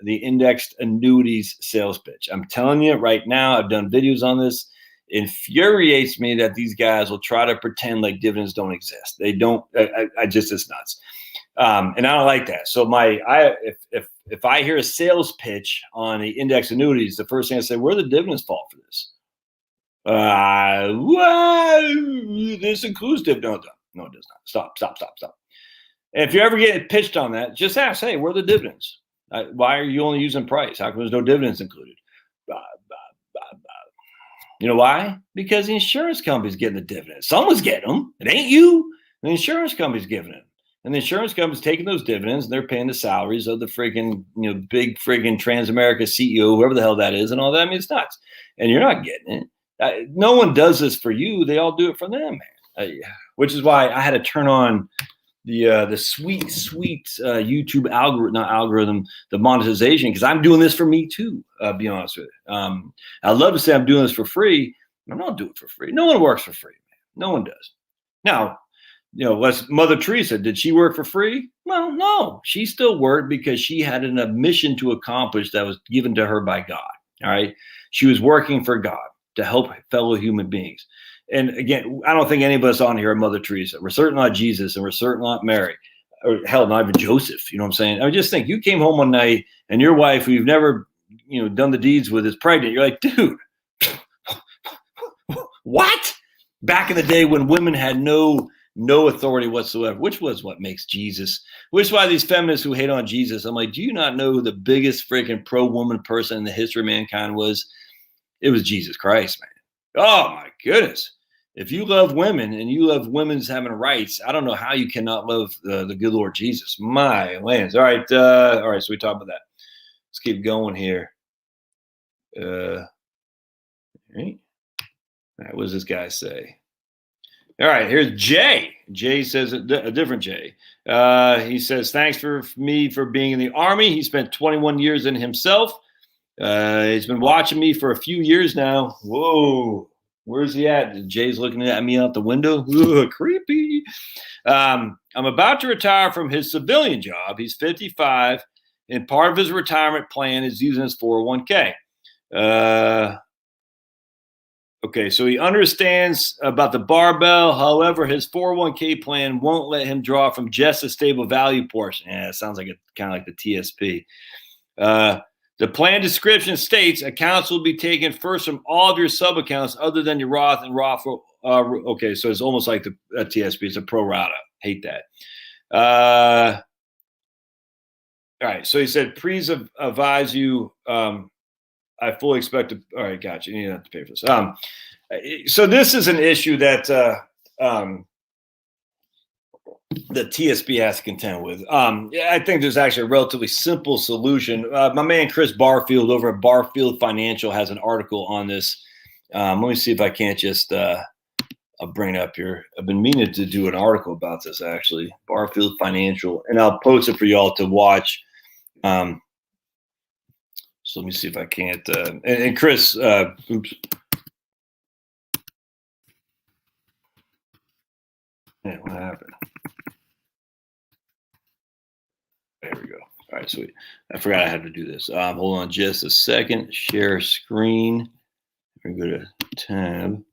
indexed annuities sales pitch. I'm telling you right now, I've done videos on this. It infuriates me that these guys will try to pretend like dividends don't exist. They don't. It's nuts. And I don't like that. So if I hear a sales pitch on the index annuities, the first thing I say, where the dividends fall for this? This includes dividends. No, it does not. Stop. And if you're ever getting pitched on that, just ask, hey, where are the dividends? Why are you only using price? How come there's no dividends included? You know why? Because the insurance company's getting the dividends. Someone's getting them. It ain't you. The insurance company's giving it. And the insurance company's taking those dividends and they're paying the salaries of the friggin', big friggin' Transamerica CEO, whoever the hell that is, and all that. I mean, it's nuts. And you're not getting it. No one does this for you. They all do it for them, man. Which is why I had to turn on the sweet YouTube algorithm, the monetization, because I'm doing this for me too. Be honest with you. I love to say I'm doing this for free. I'm not doing it for free. No one works for free, man. No one does. Now, what's Mother Teresa? Did she work for free? Well, no. She still worked because she had a mission to accomplish that was given to her by God. All right. She was working for God to help fellow human beings. And again, I don't think any of us on here are Mother Teresa. We're certainly not Jesus, and we're certainly not Mary, or hell, not even Joseph. You know what I'm saying? I just think you came home one night and your wife, who you've never, done the deeds with, is pregnant. You're like, dude, what? Back in the day when women had no authority whatsoever, which was what makes Jesus, which is why these feminists who hate on Jesus, I'm like, do you not know who the biggest freaking pro-woman person in the history of mankind was? It was Jesus Christ, man. Oh my goodness. If you love women and you love women's having rights, I don't know how you cannot love the good Lord Jesus. My lands. All right. So we talked about that. Let's keep going here. All right. What does this guy say? All right, here's Jay. Jay says a different Jay. He says, thanks for being in the Army. He spent 21 years in himself. He's been watching me for a few years now. Whoa, where's he at? Jay's looking at me out the window. Ugh, creepy. I'm about to retire from his civilian job. He's 55, and part of his retirement plan is using his 401k. Okay, so he understands about the barbell. However, his 401k plan won't let him draw from just a stable value portion. Yeah, it sounds like kind of like the TSP. The plan description states accounts will be taken first from all of your sub accounts other than your Roth and Roth. Okay, so it's almost like the TSP. It's a pro rata. Hate that. All right, so he said, please advise you. I fully expect to. All right, gotcha. You don't have to pay for this. So this is an issue that the TSP has to contend with. I think there's actually a relatively simple solution. My man Chris Barfield over at Barfield Financial has an article on this. Let me see if I can't just I'll bring it up here. I've been meaning to do an article about this actually. Barfield Financial, and I'll post it for y'all to watch. So let me see if I can't. And Chris, oops. Yeah, what happened? There we go. All right, sweet. I forgot I had to do this. Hold on just a second. Share screen. We're going to go to tab.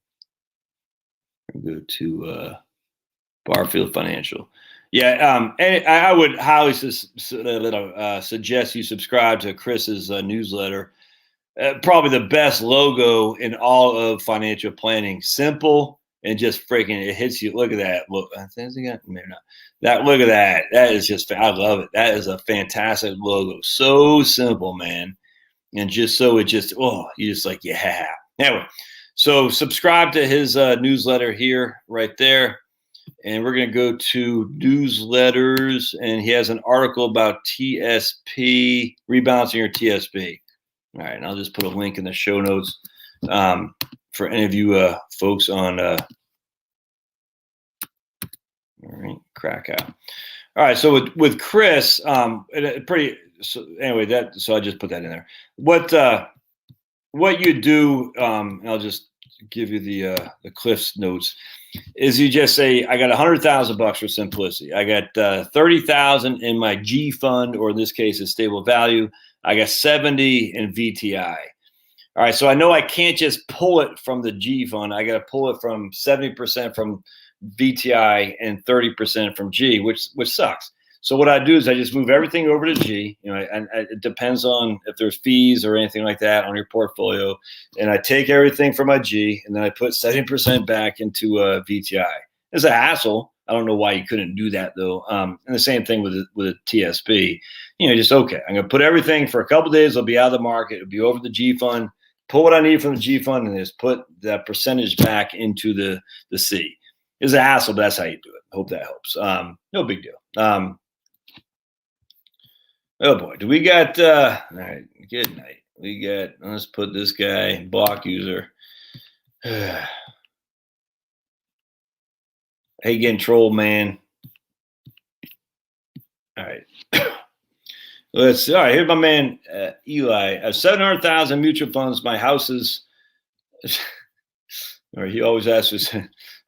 We're go to Barfield Financial. Yeah, and I would highly suggest you subscribe to Chris's newsletter. Probably the best logo in all of financial planning. Simple and just freaking, it hits you. Look at that. Look, maybe not. That, look at that. That is just, I love it. That is a fantastic logo. So simple, man. And just so it just, you just like, yeah. Anyway, so subscribe to his newsletter here, right there. And we're going to go to newsletters, and he has an article about TSP, rebalancing your TSP. All right, and I'll just put a link in the show notes for any of you folks on all right, Krakow. All right, so with Chris, so anyway, so I just put that in there. What you do, and I'll just give you the Cliff's notes, is you just say, I got $100,000 for simplicity. I got 30,000 in my G fund, or in this case, is stable value. I got 70 in VTI. All right, so I know I can't just pull it from the G fund. I got to pull it from 70% from VTI and 30% from G, which sucks. So what I do is I just move everything over to G, and it depends on if there's fees or anything like that on your portfolio. And I take everything from my G, and then I put 70% back into VTI. It's a hassle. I don't know why you couldn't do that though. And the same thing with a TSP. Just okay. I'm gonna put everything for a couple of days. It'll be out of the market. It'll be over the G fund. Pull what I need from the G fund, and just put that percentage back into the C. It's a hassle, but that's how you do it. Hope that helps. No big deal. Oh boy, do we got all right, good night. We got, let's put this guy, block user. Hey, getting trolled, man. All right. All right, here's my man Eli. I have 700,000 mutual funds. My house is or he always asks us,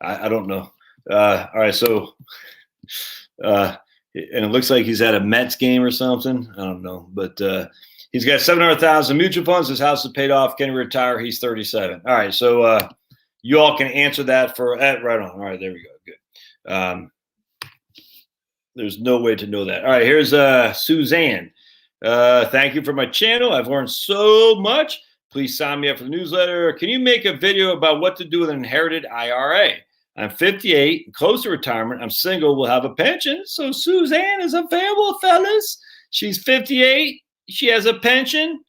I don't know. All right, so and it looks like he's at a Mets game or something. I don't know, but he's got 700,000 mutual funds. His house is paid off. Can he retire? He's 37. All right, so you all can answer that for right on. All right, there we go. Good. There's no way to know that. All right, here's Suzanne. Thank you for my channel. I've learned so much. Please sign me up for the newsletter. Can you make a video about what to do with an inherited IRA? I'm 58, close to retirement. I'm single, will have a pension. So Suzanne is available, fellas. She's 58. She has a pension.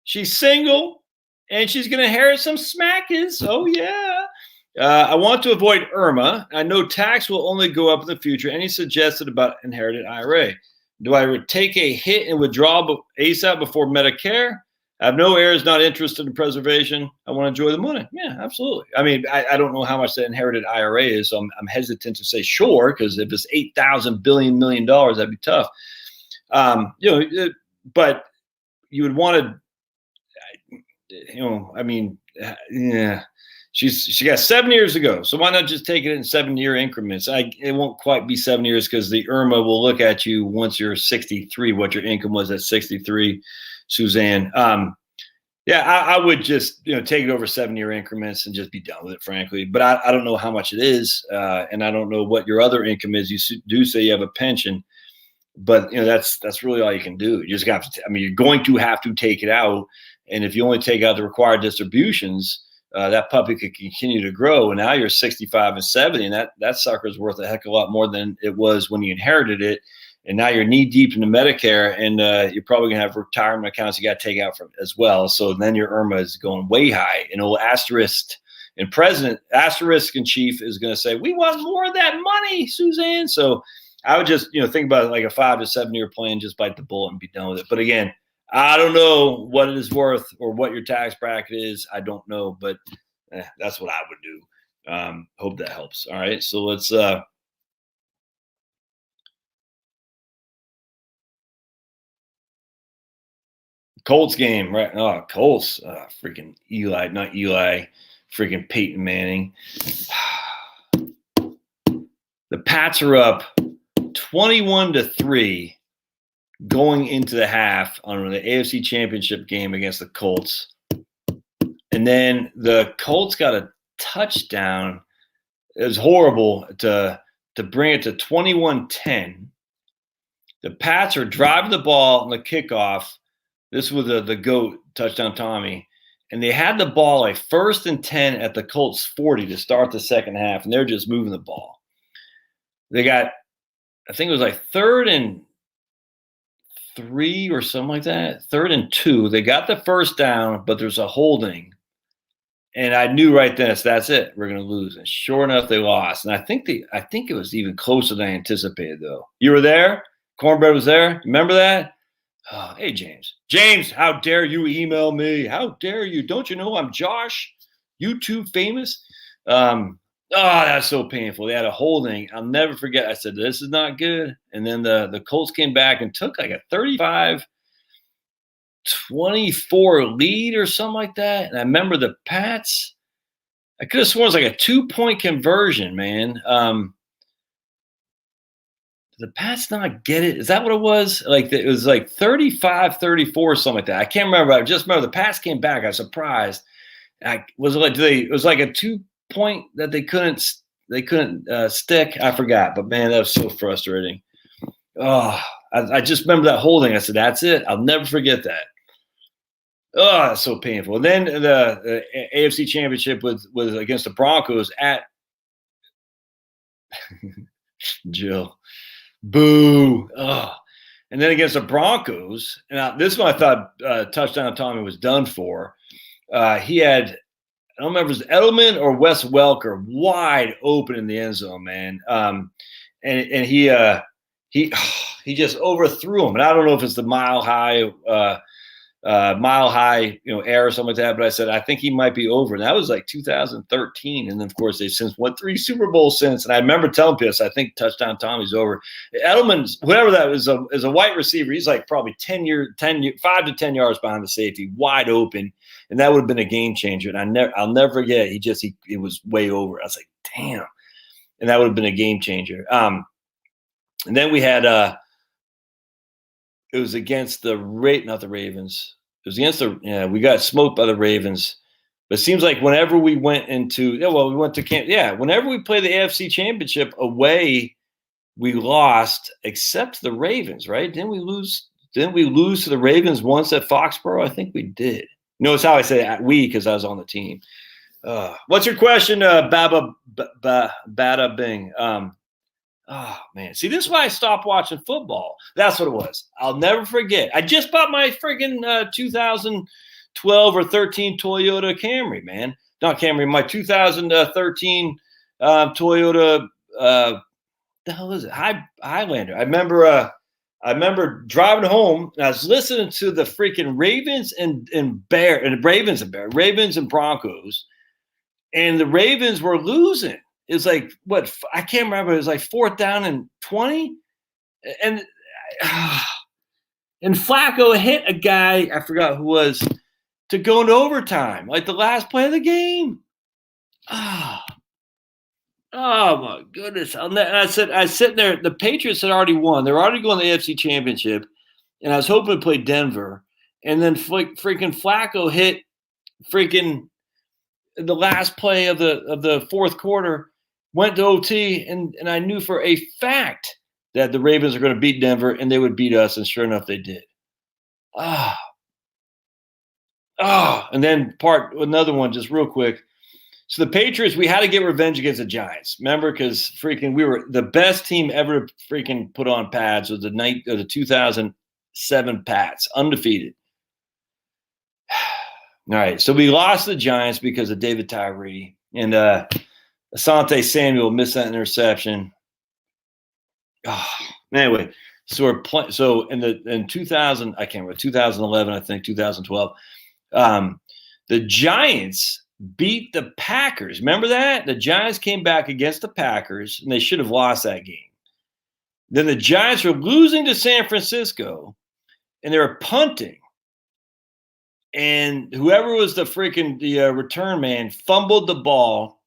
She's single, and she's going to inherit some smackers. Oh, yeah. I want to avoid IRMA. I know tax will only go up in the future. Any suggested about inherited IRA? Do I take a hit and withdraw ASAP before Medicare? I have no heirs, not interested in preservation. I want to enjoy the money. Yeah, absolutely. I mean, I don't know how much the inherited IRA is, so I'm hesitant to say sure, because if it's $8,000 million, that'd be tough. But you would want to, I mean, yeah. She got 7 years to go, so why not just take it in 7-year increments? It won't quite be 7 years, because the IRMA will look at you once you're 63, what your income was at 63, Suzanne. I would just take it over 7-year increments and just be done with it, frankly. But I don't know how much it is, and I don't know what your other income is. You do say you have a pension, but that's really all you can do. You just have to. You're going to have to take it out, and if you only take out the required distributions, that puppy could continue to grow. And now you're 65 and 70, and that sucker's worth a heck of a lot more than it was when you inherited it. And now you're knee deep into Medicare, and you're probably gonna have retirement accounts you got to take out from as well. So then your IRMA is going way high. And old asterisk and chief is gonna say, we want more of that money, Suzanne. So I would just think about it like a 5 to 7 year plan. Just bite the bullet and be done with it. But again, I don't know what it is worth or what your tax bracket is. I don't know, but that's what I would do. Hope that helps. All right, so let's. Colts game, right? Oh, Colts. Freaking Eli, not Eli. Freaking Peyton Manning. The Pats are up 21-3 going into the half on the AFC Championship game against the Colts. And then the Colts got a touchdown. It was horrible to bring it to 21-10. The Pats are driving the ball on the kickoff. This was the GOAT, touchdown Tommy. And they had the ball like 1st and 10 at the Colts 40 to start the second half, and they're just moving the ball. They got, I think it was like 3rd and 3 or something like that, 3rd and 2. They got the first down, but there's a holding. And I knew right then, that's it. We're going to lose. And sure enough, they lost. And I think it was even closer than I anticipated, though. You were there. Cornbread was there. Remember that? Oh, hey, James. James, how dare you email me? How dare you? Don't you know I'm Josh? YouTube famous? Oh, that's so painful. They had a holding. I'll never forget. I said, this is not good. And then the Colts came back and took like a 35-24 lead or something like that. And I remember the Pats. I could have sworn it was like a 2-point conversion, man. Did the Pats not get it? Is that what it was? Like it was like 35-34 or something like that. I can't remember. I just remember the Pats came back. I was surprised. It was like a 2-point that they couldn't stick. I forgot, but man, that was so frustrating. Oh, I just remember that holding. I said, that's it. I'll never forget that. Oh, that's so painful. And then the AFC Championship was against the Broncos at Jill. Boo. Oh. And then against the Broncos, and this one I thought touchdown Tommy was done for. He had, I don't remember if it was Edelman or Wes Welker wide open in the end zone, man. And he just overthrew him. And I don't know if it's the mile high air or something like that. But I said, I think he might be over. And that was like 2013. And then, of course, they've since won 3 Super Bowls since. And I remember telling people, I think touchdown Tommy's over. Edelman's, whatever that was, is a white receiver. He's like probably 5 to 10 yards behind the safety, wide open. And that would have been a game changer. And I'll never forget. It was way over. I was like, damn. And that would have been a game changer. And then we had, it was against not the Ravens. It was against we got smoked by the Ravens. But it seems like whenever we went we went to camp. Yeah, whenever we played the AFC Championship away, we lost, except the Ravens, right? Didn't we lose to the Ravens once at Foxborough? I think we did. Notice how I say we because I was on the team. What's your question, Bada Bing? Oh, man. See, this is why I stopped watching football. That's what it was. I'll never forget. I just bought my friggin' 2012 or 13 Toyota Camry, man. Not Camry, my 2013 Toyota, the hell is it? Highlander. I remember driving home, and I was listening to the freaking Ravens and Broncos, and the Ravens were losing. It's like, what? I can't remember. It was like 4th down and 20. And Flacco hit a guy, I forgot who was, to go into overtime, like the last play of the game. Oh my goodness. I was sitting there. The Patriots had already won. They were already going to the AFC Championship. And I was hoping to play Denver. And then freaking Flacco hit freaking the last play of the fourth quarter. Went to OT, and I knew for a fact that the Ravens are going to beat Denver, and they would beat us, and sure enough, they did. And then another one, just real quick. So the Patriots, we had to get revenge against the Giants. Remember, because freaking we were the best team ever to freaking put on pads was the 2007 Pats, undefeated. All right, so we lost the Giants because of David Tyree, and Asante Samuel missed that interception. Anyway, so we're playing. So in 2000, I can't remember, 2011, I think 2012, the Giants beat the Packers. Remember that? The Giants came back against the Packers, and they should have lost that game. Then the Giants were losing to San Francisco, and they were punting. And whoever was the return man fumbled the ball.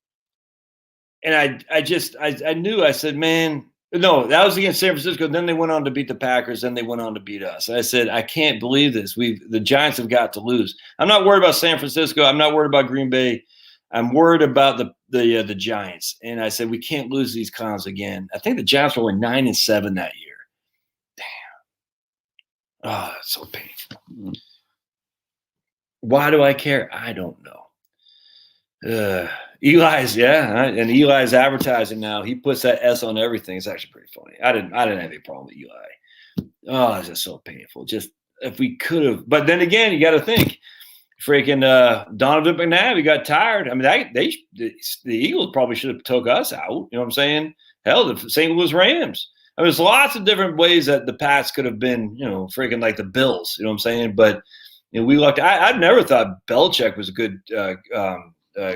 And I knew, I said, man, no, that was against San Francisco. Then they went on to beat the Packers. Then they went on to beat us. And I said, I can't believe this. The Giants have got to lose. I'm not worried about San Francisco. I'm not worried about Green Bay. I'm worried about the Giants. And I said, we can't lose these clowns again. I think the Giants were only 9-7 that year. Damn. Oh, that's so painful. Why do I care? I don't know. Eli's, and Eli's advertising now. He puts that S on everything. It's actually pretty funny. I didn't have any problem with Eli. Oh, it's just so painful. Just if we could have, but then again, you got to think freaking Donovan McNabb, he got tired. I mean, the Eagles probably should have took us out. You know what I'm saying? Hell, the St. Louis Rams. I mean, there's lots of different ways that the Pats could have been, freaking like the Bills. You know what I'm saying? But we lucked. I've never thought Belichick was a good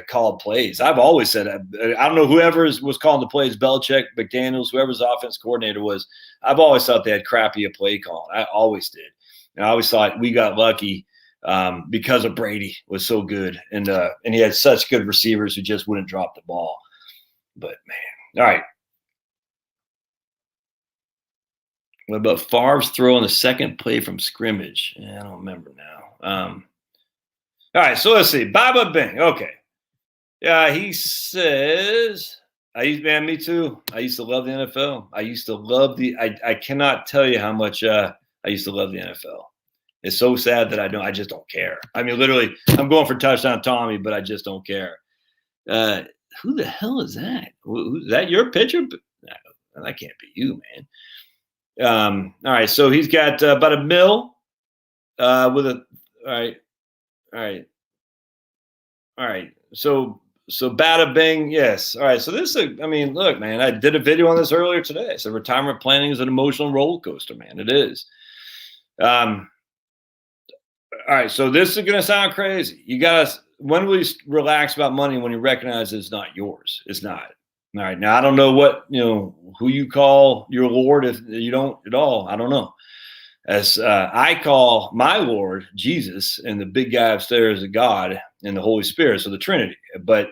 called plays. I've always said I don't know whoever was calling the plays, Belichick, McDaniels, whoever's offense coordinator was. I've always thought they had crappy a play call. I always did, and I always thought we got lucky because of Brady was so good, and he had such good receivers who just wouldn't drop the ball. But man, all right. What about Favre's throw on the second play from scrimmage? I don't remember now. All right, so let's see. Baba Bing. Okay. Yeah, he says, me too. I used to love the NFL. I used to love I cannot tell you how much I used to love the NFL. It's so sad that I just don't care. I mean, literally, I'm going for touchdown Tommy, but I just don't care. Who the hell is that? Is that your pitcher? No, that can't be you, man. All right, so he's got about $1 million with a. All right. So bada bing, yes. All right. So this is. I mean, look, man. I did a video on this earlier today. So retirement planning is an emotional roller coaster, man. It is. All right. So this is gonna sound crazy. You gotta. When will you relax about money when you recognize it's not yours? It's not. All right. Now I don't know who you call your Lord if you don't at all. I don't know. As I call my Lord Jesus, and the big guy upstairs is God and the Holy Spirit, so the Trinity.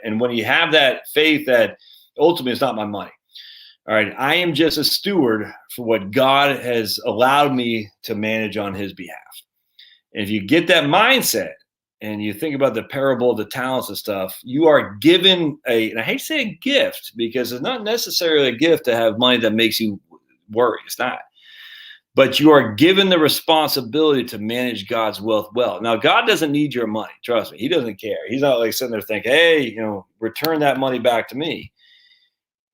And when you have that faith that ultimately it's not my money. All right. I am just a steward for what God has allowed me to manage on his behalf. And if you get that mindset, and you think about the parable of the talents and stuff, you are given and I hate to say a gift, because it's not necessarily a gift to have money that makes you worry. It's not. But you are given the responsibility to manage God's wealth well. Now, God doesn't need your money. Trust me. He doesn't care. He's not like sitting there thinking, hey, return that money back to me.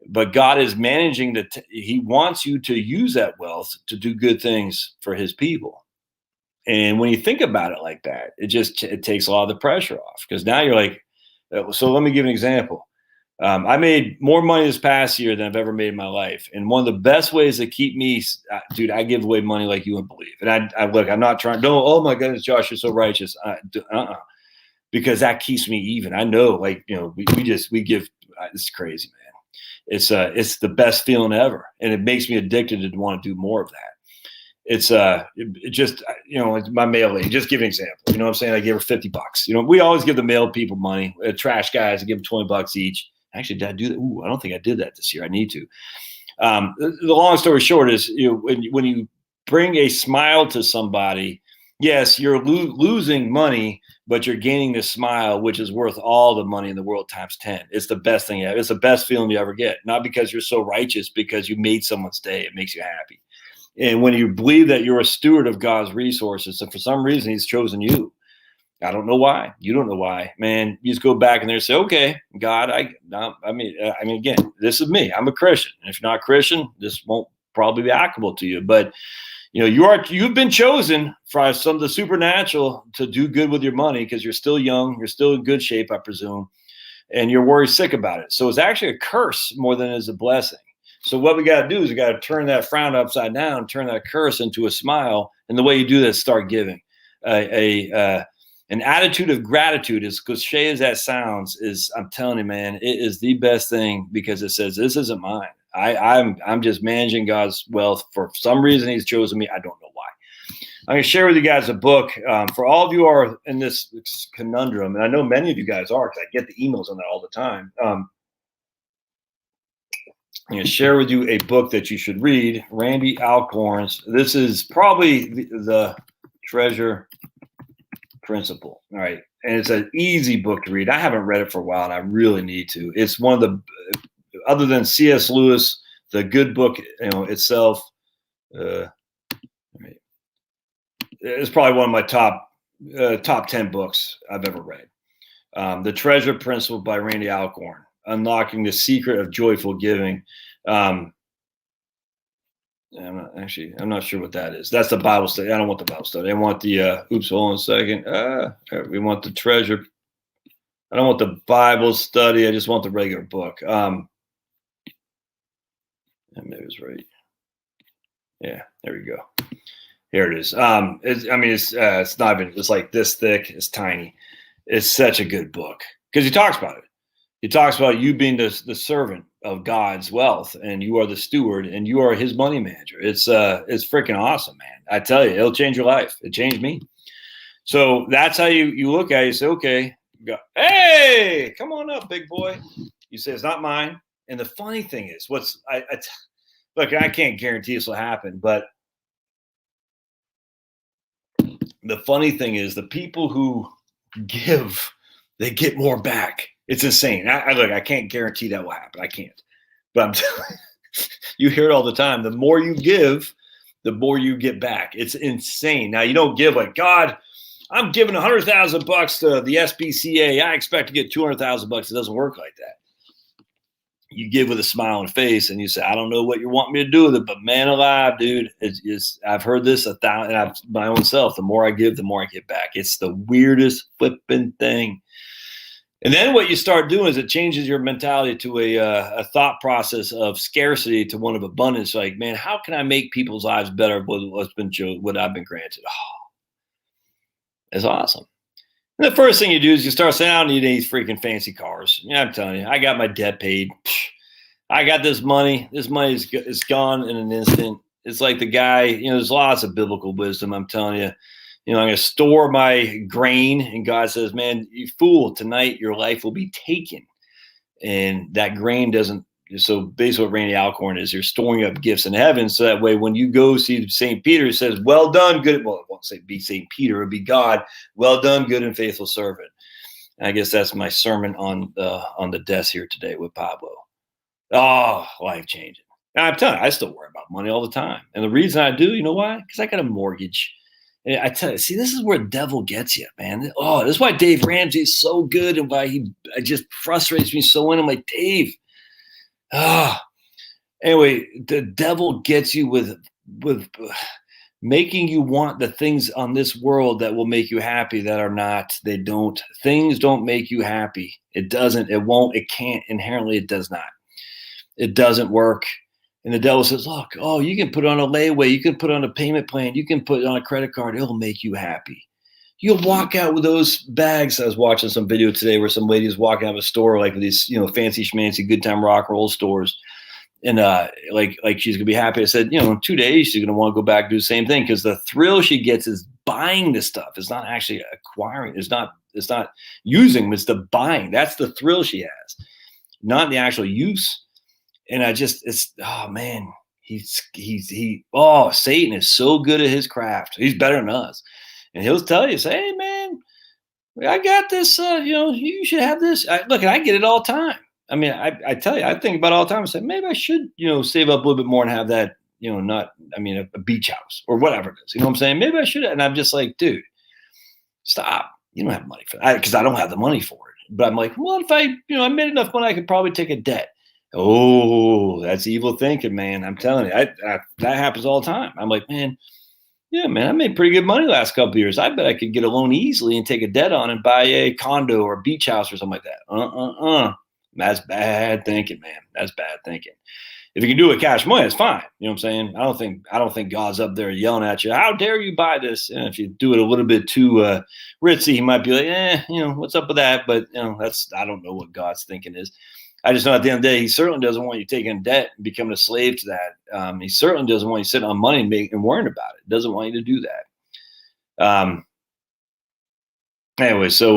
But God is managing he wants you to use that wealth to do good things for his people. And when you think about it like that, it takes a lot of the pressure off, because now you're like, so let me give an example. I made more money this past year than I've ever made in my life. And one of the best ways to keep me, dude, I give away money like you wouldn't believe. And I look, I'm not trying, no, oh my goodness, Josh, you're so righteous. Because that keeps me even. I know, we give, it's crazy, man. It's the best feeling ever. And it makes me addicted to want to do more of that. It's my mail lady. Just give an example. You know what I'm saying? I gave her $50. We always give the mail people money. Trash guys, I give them $20 each. Actually, did I do that? Ooh, I don't think I did that this year. I need to. The long story short is, when you bring a smile to somebody, yes, you're losing money, but you're gaining this smile, which is worth all the money in the world times 10. It's the best thing ever. It's the best feeling you ever get. Not because you're so righteous, because you made someone's day. It makes you happy. And when you believe that you're a steward of God's resources, and for some reason he's chosen you, I don't know why. You don't know why, man. You just go back in there and say, okay, God, again, this is me. I'm a Christian. And if you're not Christian, this won't probably be applicable to you. But you've been chosen for some of the supernatural to do good with your money, because you're still young, you're still in good shape, I presume, and you're worried sick about it. So it's actually a curse more than it is a blessing. So what we got to do is we got to turn that frown upside down, turn that curse into a smile. And the way you do that is start giving. An attitude of gratitude, as cliche as that sounds, I'm telling you, man, it is the best thing, because it says, this isn't mine. I'm just managing God's wealth. For some reason, he's chosen me. I don't know why. I'm going to share with you guys a book. For all of you who are in this conundrum, and I know many of you guys are, because I get the emails on that all the time. I'm going to share with you a book that you should read, Randy Alcorn's. This is probably the Treasure Principle. All right. And it's an easy book to read. I haven't read it for a while, and I really need to. It's one of the, other than C.S. Lewis, the good book, itself. It's probably one of my top 10 books I've ever read. The Treasure Principle by Randy Alcorn. Unlocking the Secret of Joyful Giving. I'm not sure what that is. That's the Bible study. I don't want the Bible study. I want the oops, hold on a second. We want the treasure. I don't want the Bible study. I just want the regular book. Maybe it's right. Yeah, there we go. Here it is. It's not even. It's like this thick. It's tiny. It's such a good book because he talks about it. He talks about you being the servant of God's wealth, and you are the steward, and you are His money manager. It's freaking awesome, man. I tell you, it'll change your life. It changed me. So that's how you look at it. You say, okay, go, hey, come on up, big boy. You say it's not mine. And the funny thing is, look, I can't guarantee this will happen, but the funny thing is, the people who give, they get more back. It's insane. I can't guarantee that will happen. I can't. But I'm telling you, hear it all the time. The more you give, the more you get back. It's insane. Now, you don't give like, God, I'm giving $100,000 to the SPCA. I expect to get $200,000. It doesn't work like that. You give with a smile on face, and you say, I don't know what you want me to do with it, but man alive, dude, I've heard this 1,000, my own self. The more I give, the more I get back. It's the weirdest flipping thing. And then what you start doing is it changes your mentality to a thought process of scarcity to one of abundance. Like, man, how can I make people's lives better with what I've been granted? Oh, it's awesome. And the first thing you do is you start saying, I don't need any freaking fancy cars. Yeah, I'm telling you, I got my debt paid. I got this money. This money is gone in an instant. It's like the guy, there's lots of biblical wisdom. I'm telling you, I'm going to store my grain. And God says, man, you fool, tonight your life will be taken. And that grain doesn't. So basically what Randy Alcorn is, you're storing up gifts in heaven. So that way, when you go see St. Peter, it says, well done, good. Well, it won't say be St. Peter, it would be God. Well done, good and faithful servant. And I guess that's my sermon on the desk here today with Pablo. Oh, life changing. And I'm telling you, I still worry about money all the time. And the reason I do, you know why? Because I got a mortgage. And I tell you, see, this is where the devil gets you, man. Oh, this is why Dave Ramsey is so good and why it just frustrates me so. I'm like, Dave. Anyway, the devil gets you with making you want the things on this world that will make you happy that are not. They don't. Things don't make you happy. It doesn't. It won't. It can't. Inherently, it does not. It doesn't work. And the devil says, look, you can put on a layaway. You can put on a payment plan. You can put it on a credit card. It'll make you happy. You'll walk out with those bags. I was watching some video today where some lady is walking out of a store like these, fancy schmancy good time rock and roll stores. And like she's gonna be happy. I said, in 2 days she's gonna want to go back and do the same thing because the thrill she gets is buying this stuff. It's not actually acquiring. It's not using them. It's the buying. That's the thrill she has, not the actual use. And man, Satan is so good at his craft. He's better than us. And he'll tell you, say, hey, man, I got this, you should have this. Look, I get it all the time. I mean, I tell you, I think about it all the time. I say, maybe I should, save up a little bit more and have that, a beach house or whatever it is. You know what I'm saying? Maybe I should. And I'm just like, dude, stop. You don't have money for that because I don't have the money for it. But I'm like, well, if I made enough money, I could probably take a debt. Oh, that's evil thinking, man. I'm telling you, that happens all the time. I'm like, man, yeah, man, I made pretty good money the last couple of years. I bet I could get a loan easily and take a debt on and buy a condo or a beach house or something like that. That's bad thinking, man. That's bad thinking. If you can do it with cash money, it's fine. You know what I'm saying? I don't think God's up there yelling at you. How dare you buy this? And if you do it a little bit too ritzy, he might be like, what's up with that? But I don't know what God's thinking is. I just know at the end of the day, he certainly doesn't want you taking debt and becoming a slave to that. He certainly doesn't want you sitting on money and worrying about it. He doesn't want you to do that. Anyway, so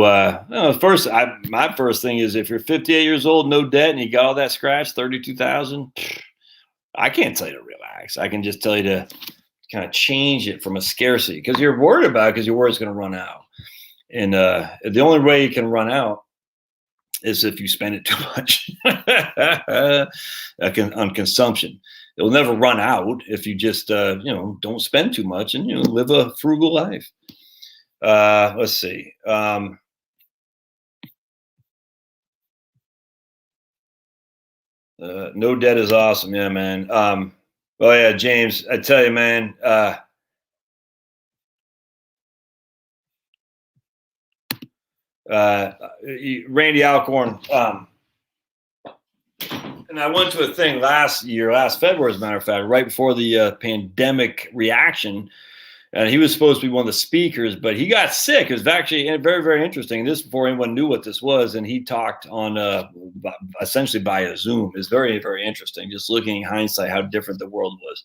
my first thing is if you're 58 years old, no debt, and you got all that scratch, $32,000, I can't tell you to relax. I can just tell you to kind of change it from a scarcity because you're worried about it because you're worried it's going to run out. And the only way you can run out is if you spend it too much on consumption. It'll never run out if you just, don't spend too much and, live a frugal life. Let's see. No debt is awesome. Yeah, man. Oh yeah, James, I tell you, man. Randy Alcorn, and I went to a thing last February, as a matter of fact, right before the pandemic reaction. And he was supposed to be one of the speakers, but he got sick. It was actually very, very interesting. This before anyone knew what this was, and he talked on essentially via Zoom. It's very, very interesting. Just looking in hindsight, how different the world was.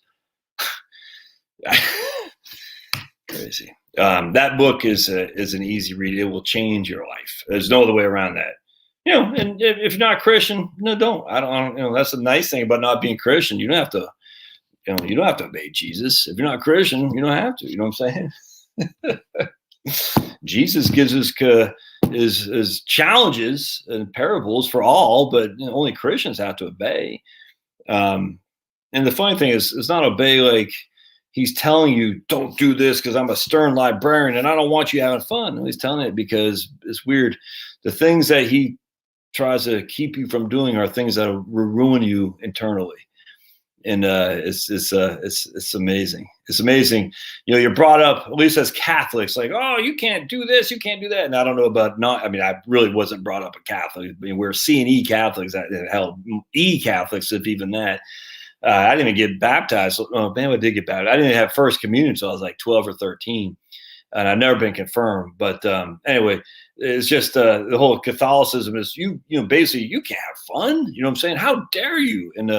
Crazy. That book is an easy read. It will change your life. There's no other way around that. And if you're not Christian, no, don't. I don't. That's the nice thing about not being Christian. You don't have to. You don't have to obey Jesus. If you're not Christian, you don't have to. You know what I'm saying? Jesus gives us his challenges and parables for all, but only Christians have to obey. And the funny thing is, it's not obey like he's telling you, don't do this because I'm a stern librarian and I don't want you having fun. He's telling it because it's weird. The things that he tries to keep you from doing are things that will ruin you internally. And it's amazing. It's amazing. You're brought up, at least as Catholics, like, oh, you can't do this, you can't do that. And I don't know about I really wasn't brought up a Catholic. We're C&E Catholics, hell, E Catholics, if even that. I didn't even get baptized. Oh, man, I did get baptized. I didn't have first communion until I was like 12 or 13. And I've never been confirmed. But anyway, it's just the whole Catholicism is basically you can't have fun. You know what I'm saying? How dare you? And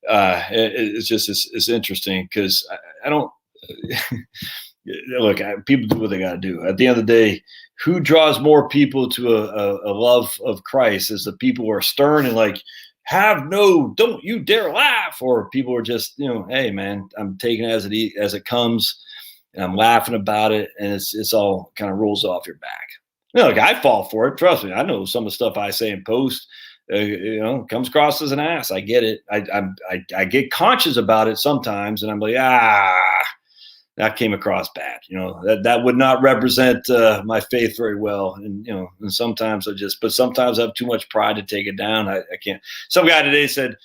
it's interesting because I don't look. People do what they got to do. At the end of the day, who draws more people to a love of Christ is the people who are stern and like, don't you dare laugh, or people are just hey man, I'm taking it as it comes, and I'm laughing about it, and it's all kind of rolls off your back. Look, I fall for it. Trust me, I know some of the stuff I say in post. Comes across as an ass. I get it. I get conscious about it sometimes, and I'm like, that came across bad. That would not represent my faith very well. And and sometimes sometimes I have too much pride to take it down. I can't. Some guy today said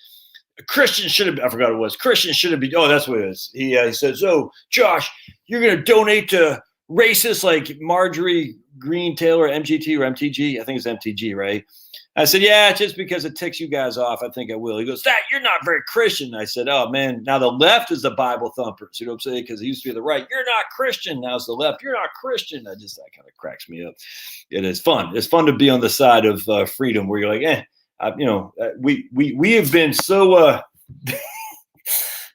Christians should have. I forgot what it was. Christians shouldn't be. Oh, that's what it is. He says, "Oh, Josh, you're going to donate to racists like Marjorie Green Taylor, MGT or MTG. I think it's MTG, right?" I said, yeah, just because it ticks you guys off, I think I will. He goes, you're not very Christian. I said, oh, man, now the left is the Bible thumpers. You know what I'm saying? Because it used to be the right. You're not Christian. Now it's the left. You're not Christian. That kind of cracks me up. It is fun. It's fun to be on the side of freedom where you're like, we have been so,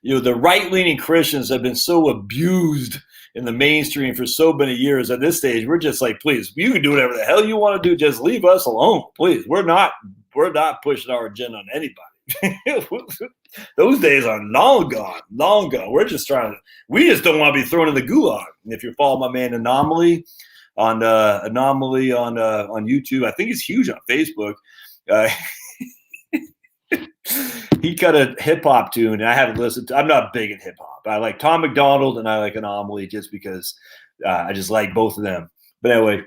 the right-leaning Christians have been so abused in the mainstream for so many years. At this stage, we're just like, please, you can do whatever the hell you want to do. Just leave us alone, please. We're not pushing our agenda on anybody. Those days are long gone. We just don't want to be thrown in the gulag. And if you follow my man Anomaly on YouTube, I think he's huge on Facebook. He cut a hip hop tune, and I haven't listened to. I'm not big at hip hop. I like Tom McDonald and I like Anomaly just because I just like both of them. But anyway,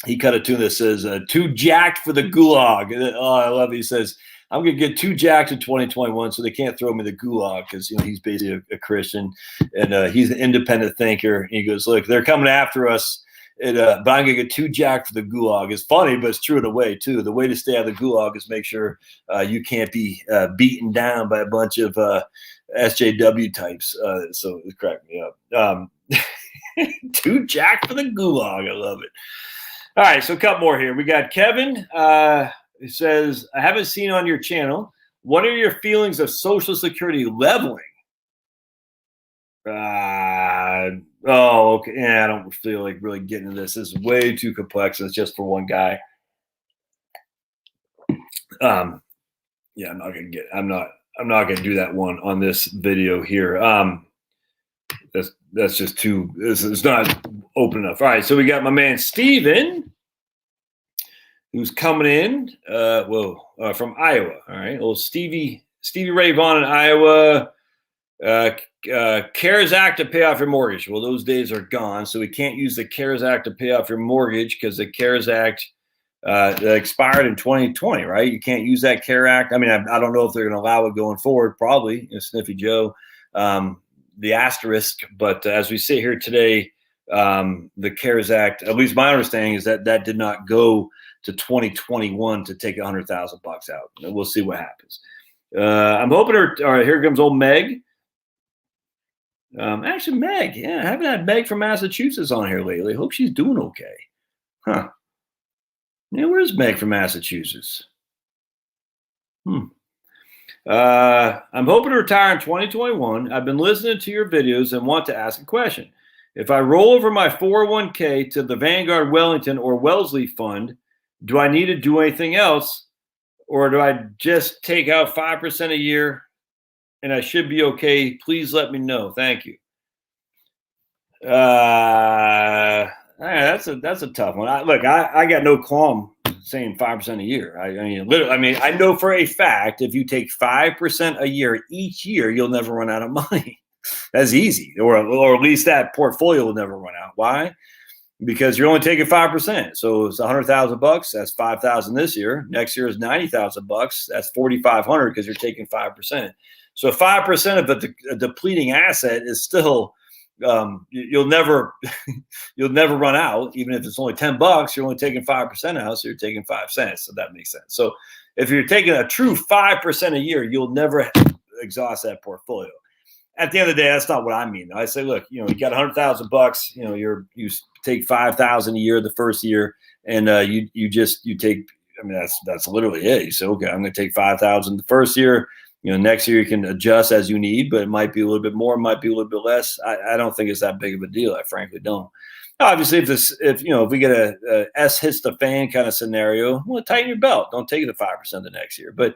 he cut a tune that says "Too jacked for the gulag." Oh, I love it. He says, "I'm gonna get too jacked in 2021, so they can't throw me in the gulag," because he's basically a Christian and he's an independent thinker. And he goes, "Look, they're coming after us." But I'm gonna get too jacked for the gulag. It's funny, but it's true in a way too. The way to stay out of the gulag is make sure you can't be beaten down by a bunch of SJW types. So it cracked me up. Too jacked for the gulag. I love it. All right, so a couple more here. We got Kevin. Who says, "I haven't seen on your channel. What are your feelings of Social Security leveling?" Okay. Yeah, I don't feel like really getting into this. This is way too complex. It's just for one guy. Yeah, I'm not gonna do that one on this video here. That's just too. It's not open enough. All right, so we got my man Steven, who's coming in. From Iowa. All right, old Stevie Ray Vaughan in Iowa. CARES Act to pay off your mortgage. Well, those days are gone, so we can't use the CARES Act to pay off your mortgage because the CARES Act that expired in 2020, right? You can't use that CARE Act. I mean, I don't know if they're going to allow it going forward, probably, Sniffy Joe, the asterisk. But as we sit here today, the CARES Act, at least my understanding is that that did not go to 2021 to take $100,000 out. And we'll see what happens. I'm hoping all right, here comes old Meg. Actually, Meg, yeah, I haven't had Meg from Massachusetts on here lately. Hope she's doing okay. Huh. Yeah, where's Meg from Massachusetts? I'm hoping to retire in 2021. I've been listening to your videos and want to ask a question. If I roll over my 401k to the Vanguard Wellington or Wellesley fund, do I need to do anything else? Or do I just take out 5% a year and I should be okay? Please let me know. Thank you. That's a tough one. I got no qualm saying 5% a year. I mean, literally, I mean, I know for a fact if you take 5% a year each year, you'll never run out of money. That's easy, or at least that portfolio will never run out. Why? Because you're only taking 5%. So it's $100,000. That's 5,000 this year. Next year is $90,000. That's 4,500 because you're taking 5%. So 5% of a depleting asset is still you'll never run out. Even if it's only $10, you're only taking 5% out, so you're taking 5 cents. So that makes sense. So if you're taking a true 5% a year, you'll never exhaust that portfolio. At the end of the day, that's not what I mean. I say, look, you got $100,000. You take 5,000 a year the first year, and you take. I mean, that's literally it. You say, okay, I'm going to take 5,000 the first year. Next year you can adjust as you need, but it might be a little bit more, it might be a little bit less. I don't think it's that big of a deal. I frankly don't. Obviously, if we get a S hits the fan kind of scenario, well, tighten your belt. Don't take the 5% the next year, but.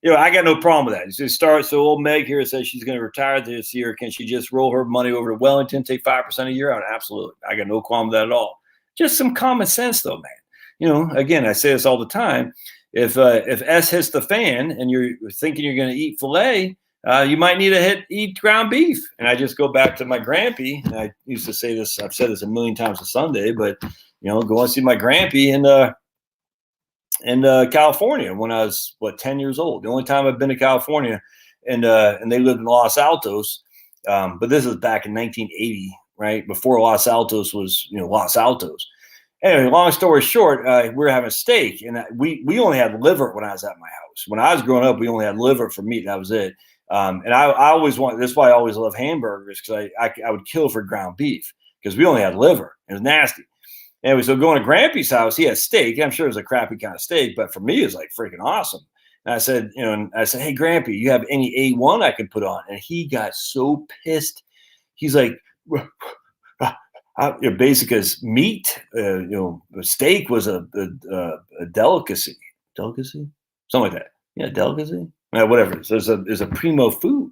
I got no problem with that. So old Meg here says she's going to retire this year. Can she just roll her money over to Wellington, take 5% a year out? Absolutely. I got no qualm with that at all. Just some common sense, though, man. Again, I say this all the time. If S hits the fan and you're thinking you're going to eat filet, you might need to eat ground beef. And I just go back to my grampy. And I used to say this. I've said this a million times a Sunday, but go and see my grampy in California when I was 10 years old. The only time I've been to California, and they lived in Los Altos, but this is back in 1980, right before Los Altos was Los Altos. Anyway, long story short, we were having steak, and we only had liver when I was at my house. When I was growing up, we only had liver for meat. That was it. And I always want. That's why I always love hamburgers, because I would kill for ground beef because we only had liver. It was nasty. Anyway, so going to Grampy's house, he had steak. I'm sure it was a crappy kind of steak, but for me, it was like freaking awesome. And I said, hey, Grampy, you have any A1 I can put on? And he got so pissed. He's like, basically, because meat, steak was a delicacy. Delicacy? Something like that. Yeah, delicacy? Whatever. So it's a primo food.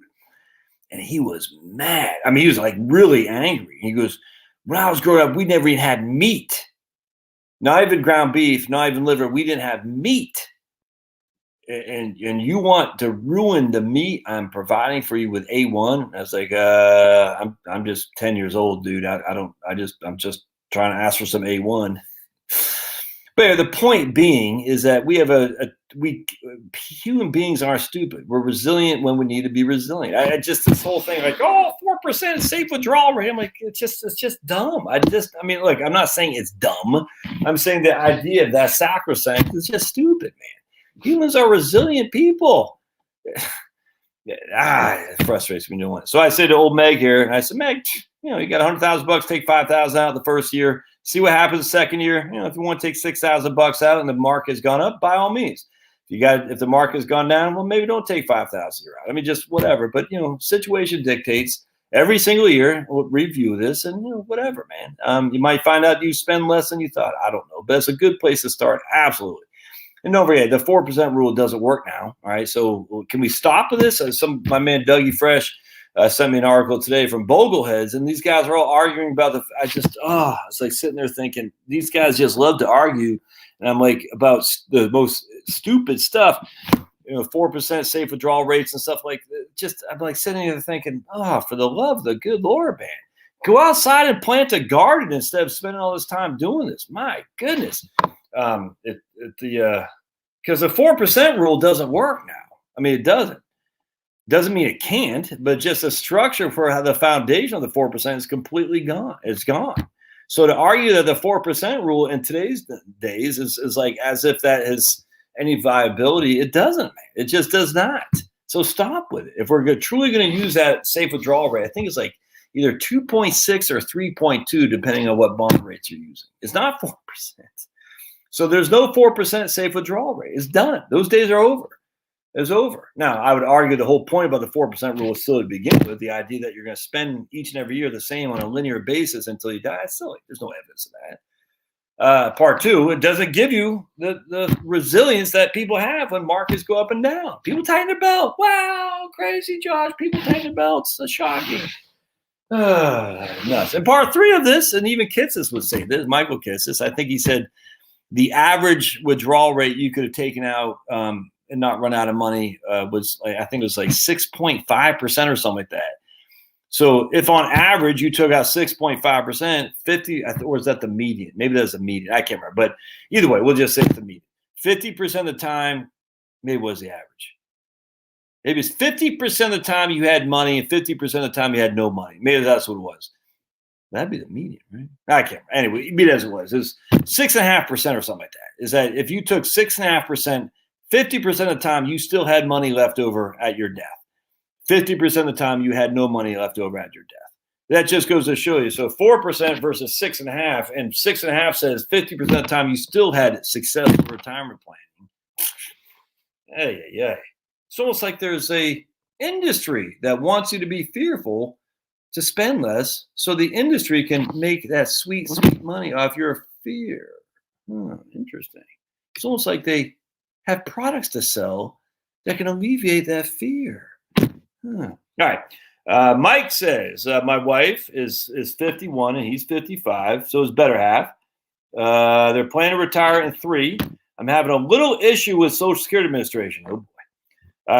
And he was mad. I mean, he was like really angry. He goes, when I was growing up, we never even had meat. Not even ground beef, not even liver. We didn't have meat. And you want to ruin the meat I'm providing for you with A1? I was like, I'm just 10 years old, dude. I'm just trying to ask for some A1. But the point being is that we have human beings aren't stupid. We're resilient when we need to be resilient. This whole thing like, 4% safe withdrawal rate. I'm like, it's just dumb. Look, I'm not saying it's dumb. I'm saying the idea of that sacrosanct is just stupid, man. Humans are resilient people. It frustrates me. So I said to old Meg here, and I said, Meg, you got $100,000, take 5,000 out the first year. See what happens the second year. If you want to take $6,000 out and the market has gone up, by all means. If the market has gone down, well, maybe don't take 5,000 out. I mean, just whatever. But situation dictates. Every single year, we'll review this and whatever, man. You might find out you spend less than you thought. I don't know, but it's a good place to start. Absolutely. And don't forget, the 4% rule doesn't work now. All right, so can we stop with this? My man Dougie Fresh sent me an article today from Bogleheads, and these guys are all arguing about it's like sitting there thinking, these guys just love to argue. And I'm like, about the most stupid stuff, 4% safe withdrawal rates and stuff like that. I'm like sitting there thinking, for the love of the good Lord, man, go outside and plant a garden instead of spending all this time doing this. My goodness. Because the 4% rule doesn't work now. I mean, it doesn't. Doesn't mean it can't, but just the structure for how the foundation of the 4% is completely gone. It's gone. So to argue that the 4% rule in today's days is like as if that has any viability, it doesn't. It just does not. So stop with it. If we're truly going to use that safe withdrawal rate, I think it's like either 2.6 or 3.2, depending on what bond rates you're using. It's not 4%. So there's no 4% safe withdrawal rate. It's done. Those days are over. It's over. Now, I would argue the whole point about the 4% rule is still to begin with, the idea that you're going to spend each and every year the same on a linear basis until you die. It's silly. There's no evidence of that. Part two, it doesn't give you the resilience that people have when markets go up and down. People tighten their belt. Wow, crazy, Josh. People tighten their belts. That's shocking. Nuts. And part three of this, and even Kitsis would say this, Michael Kitsis, I think he said the average withdrawal rate you could have taken out and not run out of money was, I think it was like 6.5% or something like that. So if on average you took out 6.5%, 50, or is that the median? Maybe that's the median. I can't remember. But either way, we'll just say it's the median. 50% of the time, maybe it was the average. Maybe it's 50% of the time you had money and 50% of the time you had no money. Maybe that's what it was. That'd be the median, right? I can't remember. Anyway, be it as it was. It was 6.5% or something like that. Is that if you took 6.5%, 50% of the time you still had money left over at your death. 50% of the time you had no money left over at your death. That just goes to show you. So 4% versus 6.5, and 6.5 says 50% of the time you still had successful retirement planning. Hey. It's almost like there's a industry that wants you to be fearful to spend less, so the industry can make that sweet, sweet money off your fear. Interesting. It's almost like they have products to sell that can alleviate that fear. All right. Mike says, my wife is 51 and he's 55, so his better half. They're planning to retire in 3. I'm having a little issue with Social Security Administration. Oh boy.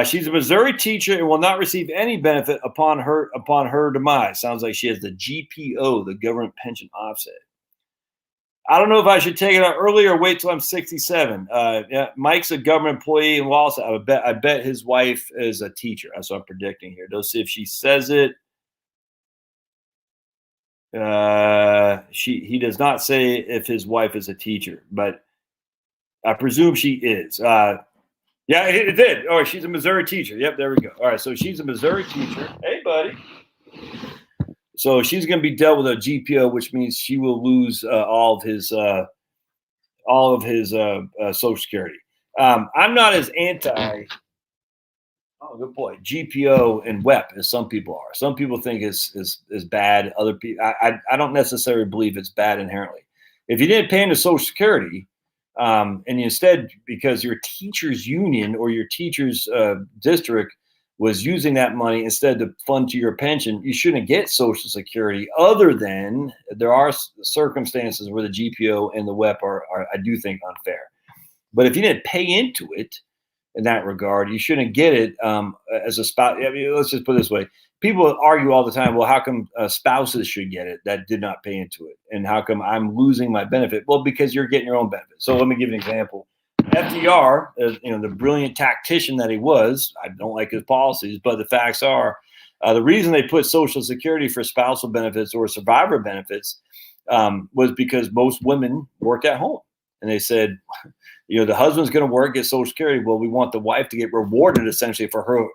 She's a Missouri teacher and will not receive any benefit upon her demise. Sounds like she has the GPO, the government pension offset. I don't know if I should take it out early or wait till I'm 67. Yeah, Mike's a government employee in Wallace. I bet his wife is a teacher. That's what I'm predicting here. Let's see if she says it. He does not say if his wife is a teacher, but I presume she is. Yeah, it did. Oh, she's a Missouri teacher. Yep, there we go. All right, so she's a Missouri teacher. Hey, buddy. So she's going to be dealt with a GPO, which means she will lose all of his Social Security. I'm not as anti. Oh, good point. GPO and WEP as some people are. Some people think is bad. Other people, I don't necessarily believe it's bad inherently. If you didn't pay into Social Security, and you instead, because your teachers union or your teachers district was using that money instead to fund to your pension, you shouldn't get Social Security, other than there are circumstances where the GPO and the WEP are I do think, unfair. But if you didn't pay into it in that regard, you shouldn't get it as a spouse. I mean, let's just put it this way. People argue all the time, well, how come spouses should get it that did not pay into it? And how come I'm losing my benefit? Well, because you're getting your own benefit. So let me give you an example. FDR, the brilliant tactician that he was, I don't like his policies, but the facts are, the reason they put Social Security for spousal benefits or survivor benefits was because most women work at home. And they said, the husband's going to work, get Social Security. Well, we want the wife to get rewarded essentially for her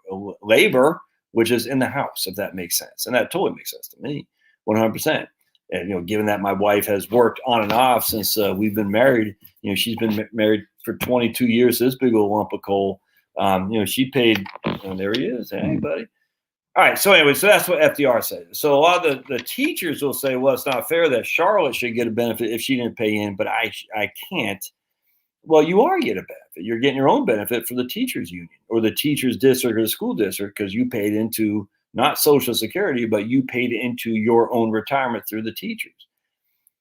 labor, which is in the house, if that makes sense. And that totally makes sense to me, 100%. And, given that my wife has worked on and off since we've been married, she's been married for 22 years, this big old lump of coal. She paid, there he is. Hey, buddy. All right. So anyway, so that's what FDR says. So a lot of the teachers will say, well, it's not fair that Charlotte should get a benefit if she didn't pay in, but I can't. Well, you are getting a benefit. You're getting your own benefit for the teachers union or the teachers district or the school district because you paid into not Social Security, but you paid into your own retirement through the teachers.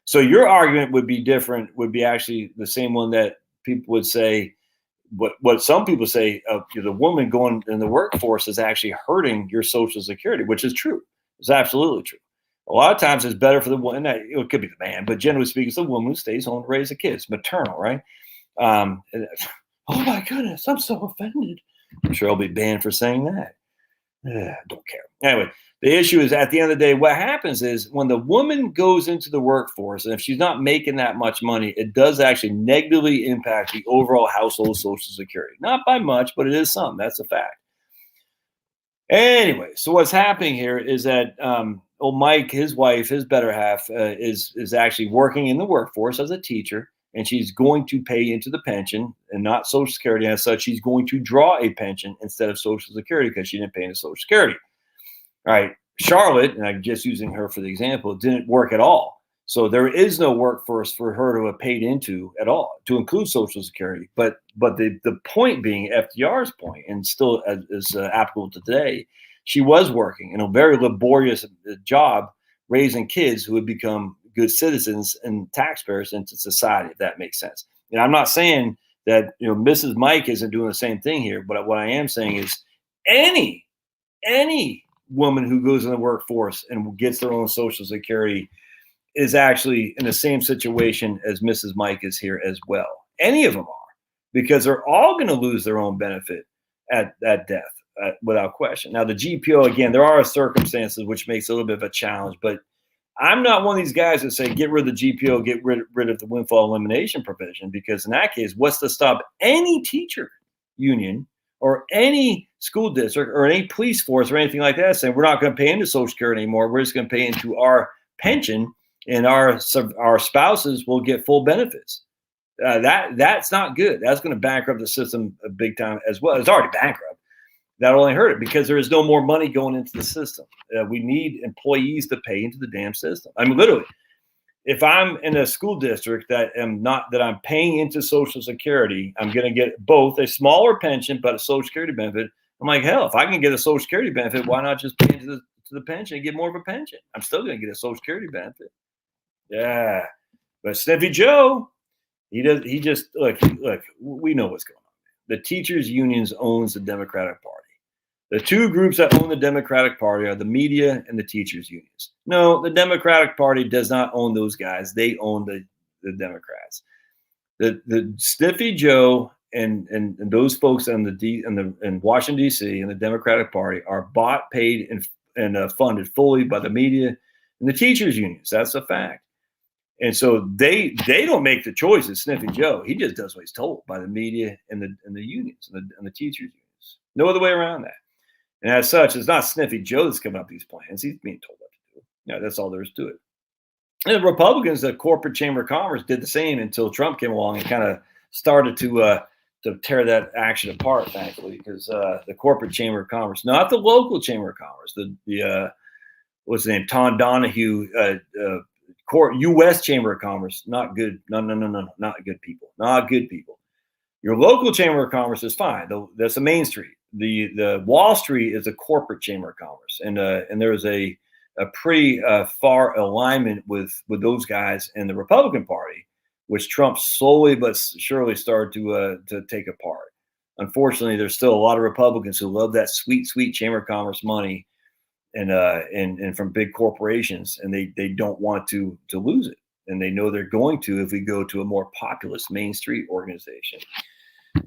So your argument would be different, would be actually the same one that people would say, what some people say, the woman going in the workforce is actually hurting your Social Security, which is true. It's absolutely true. A lot of times it's better for the woman. It could be the man, but generally speaking, it's the woman who stays home to raise the kids. Maternal, right? Oh my goodness, I'm so offended. I'm sure I'll be banned for saying that. Don't care. Anyway, the issue is at the end of the day, what happens is when the woman goes into the workforce, and if she's not making that much money, it does actually negatively impact the overall household Social Security. Not by much, but it is some. That's a fact. Anyway, so what's happening here is that Mike, his wife, his better half, is actually working in the workforce as a teacher, and she's going to pay into the pension and not Social Security. As such, she's going to draw a pension instead of Social Security because she didn't pay into Social Security. All right, Charlotte, and I'm just using her for the example, didn't work at all. So there is no workforce for her to have paid into at all, to include Social Security. But the point being, FDR's point, and still is applicable to today, she was working in a very laborious job raising kids who would become good citizens and taxpayers into society, if that makes sense. And I'm not saying that Mrs. Mike isn't doing the same thing here, but what I am saying is any woman who goes in the workforce and gets their own Social Security is actually in the same situation as Mrs. Mike is here as well. Any of them are, because they're all going to lose their own benefit at death, without question. Now, the GPO, again, there are circumstances which makes it a little bit of a challenge, but I'm not one of these guys that say get rid of the GPO, get rid of the windfall elimination provision, because in that case, what's to stop any teacher union or any school district or any police force or anything like that saying we're not going to pay into Social Security anymore, we're just going to pay into our pension, and our spouses will get full benefits. That's not good. That's going to bankrupt the system big time as well. It's already bankrupt. That'll only hurt it because there is no more money going into the system. We need employees to pay into the damn system. I mean, literally, if I'm in a school district that I'm paying into Social Security, I'm going to get both a smaller pension but a Social Security benefit. I'm like, hell, if I can get a Social Security benefit, why not just pay into the pension and get more of a pension? I'm still going to get a Social Security benefit. Yeah, but Sniffy Joe, he just look. We know what's going on. The teachers' unions owns the Democratic Party. The two groups that own the Democratic Party are the media and the teachers' unions. No, the Democratic Party does not own those guys. They own the Democrats. The Sniffy Joe and those folks in Washington D.C. and the Democratic Party are bought, paid, and funded fully by the media and the teachers' unions. That's a fact. And so they don't make the choices. Sniffy Joe, he just does what he's told by the media and the unions and the teachers' unions. No other way around that. And as such, it's not Sniffy Joe that's coming up with these plans. He's being told what to do. Yeah, that's all there is to it. And the Republicans, the corporate chamber of commerce, did the same until Trump came along and kind of started to tear that action apart, thankfully, because the corporate chamber of commerce, not the local chamber of commerce, the what's the name, Tom Donahue, U.S. Chamber of Commerce, not good. No, not good people. Not good people. Your local Chamber of Commerce is fine. That's a Main Street. The Wall Street is a corporate Chamber of Commerce, and there's a pretty far alignment with those guys in the Republican Party, which Trump slowly but surely started to take apart. Unfortunately, there's still a lot of Republicans who love that sweet Chamber of Commerce money, and from big corporations, and they don't want to lose it, and they know they're going to if we go to a more populist Main Street organization.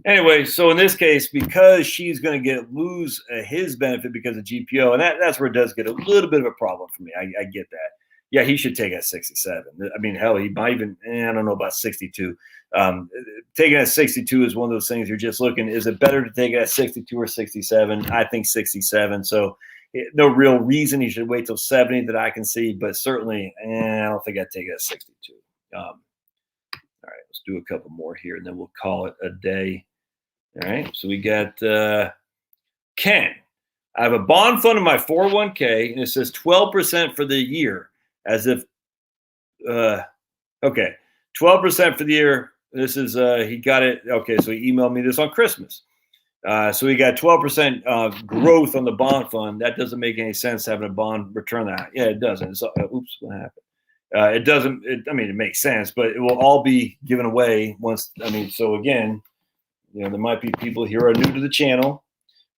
Anyway, so in this case, because she's going to lose his benefit because of GPO, and that's where it does get a little bit of a problem for me. I get that. Yeah, he should take it at 67. I mean, hell, he might even, I don't know about 62. Taking it at 62 is one of those things you're just looking, is it better to take it at 62 or 67? I think 67. So no real reason he should wait till 70 that I can see, but certainly, I don't think I'd take it at 62. All right, let's do a couple more here, and then we'll call it a day. All right, so we got Ken. I have a bond fund in my 401k, and it says 12% for the year, as if, okay, 12% for the year. This is, he got it. Okay, so he emailed me this on Christmas. So we got 12% growth on the bond fund. That doesn't make any sense having a bond return that. Yeah, it doesn't. So, oops, what happened? It doesn't. I mean, it makes sense, but it will all be given away once. I mean, so again, there might be people here who are new to the channel.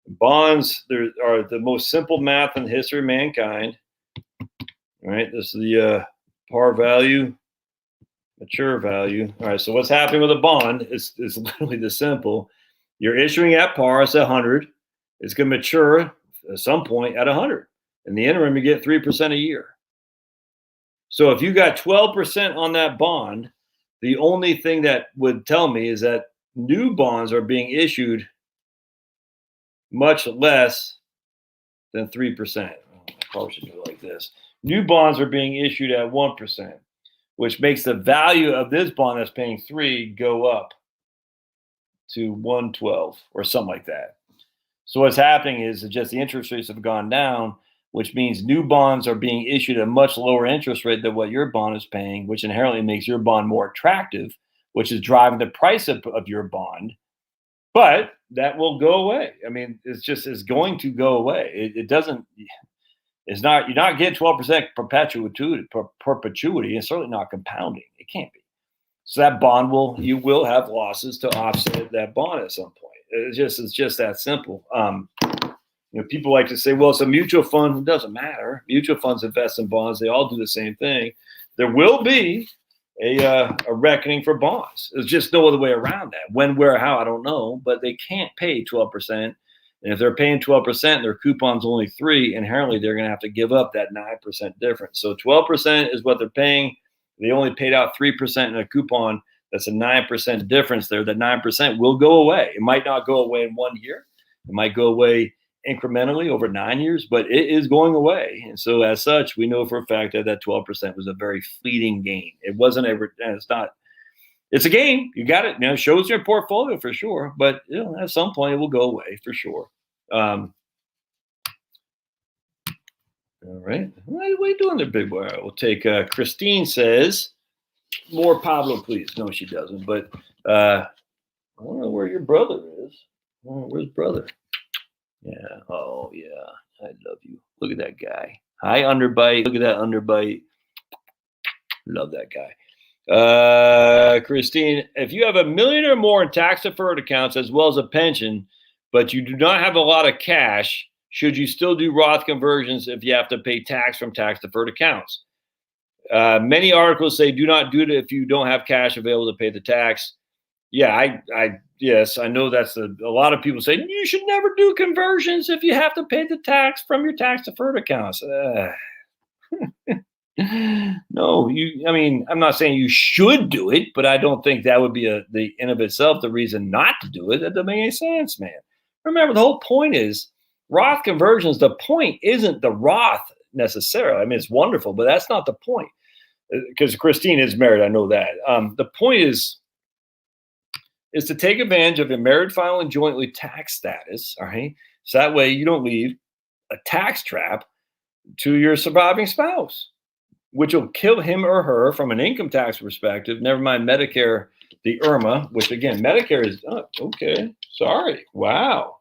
Bonds, there are the most simple math in the history of mankind. All right, this is the par value, mature value. All right, so what's happening with a bond is literally this simple. You're issuing at par, it's 100. It's going to mature at some point at 100. In the interim, you get 3% a year. So if you got 12% on that bond, the only thing that would tell me is that new bonds are being issued much less than 3%. I probably should do it like this. New bonds are being issued at 1%, which makes the value of this bond that's paying 3 go up to 112 or something like that. So what's happening is just the interest rates have gone down, which means new bonds are being issued at a much lower interest rate than what your bond is paying, which inherently makes your bond more attractive, which is driving the price of your bond. But that will go away. I mean, it's going to go away. It doesn't, it's not, you're not getting 12% perpetuity, and certainly not compounding. It can't be. So that bond you will have losses to offset that bond at some point. It's just that simple. People like to say, well, it's a mutual fund. It doesn't matter. Mutual funds invest in bonds. They all do the same thing. There will be a reckoning for bonds. There's just no other way around that. When, where, how, I don't know. But they can't pay 12%. And if they're paying 12%, their coupon's only 3%. Inherently, they're going to have to give up that 9% difference. So 12% is what they're paying. They only paid out 3% in a coupon. That's a 9% difference there. That 9% will go away. It might not go away in 1 year. It might go away incrementally over 9 years, but it is going away. And so as such, we know for a fact that 12% was a very fleeting gain. It wasn't ever, it's a gain. You got it. It shows your portfolio for sure, but at some point it will go away for sure. All right. What are you doing there, big boy? We'll take Christine says, more Pablo, please. No, she doesn't. But I don't know where your brother is. Where's brother? Yeah. Oh, yeah. I love you. Look at that guy. Hi, underbite. Look at that underbite. Love that guy. Christine, if you have $1 million or more in tax-deferred accounts as well as a pension, but you do not have a lot of cash, should you still do Roth conversions if you have to pay tax from tax-deferred accounts? Many articles say do not do it if you don't have cash available to pay the tax. Yeah, yes, I know that's a lot of people say you should never do conversions if you have to pay the tax from your tax-deferred accounts. No, I'm not saying you should do it, but I don't think that would be the in of itself the reason not to do it. That doesn't make any sense, man. Remember, the whole point is Roth conversions. The point isn't the Roth necessarily. I mean, it's wonderful, but that's not the point. Because Christine is married, I know that. The point is to take advantage of your married, filing, and jointly tax status. All right, so that way you don't leave a tax trap to your surviving spouse, which will kill him or her from an income tax perspective. Never mind Medicare, the IRMA, which again, Medicare is, okay, sorry. Wow.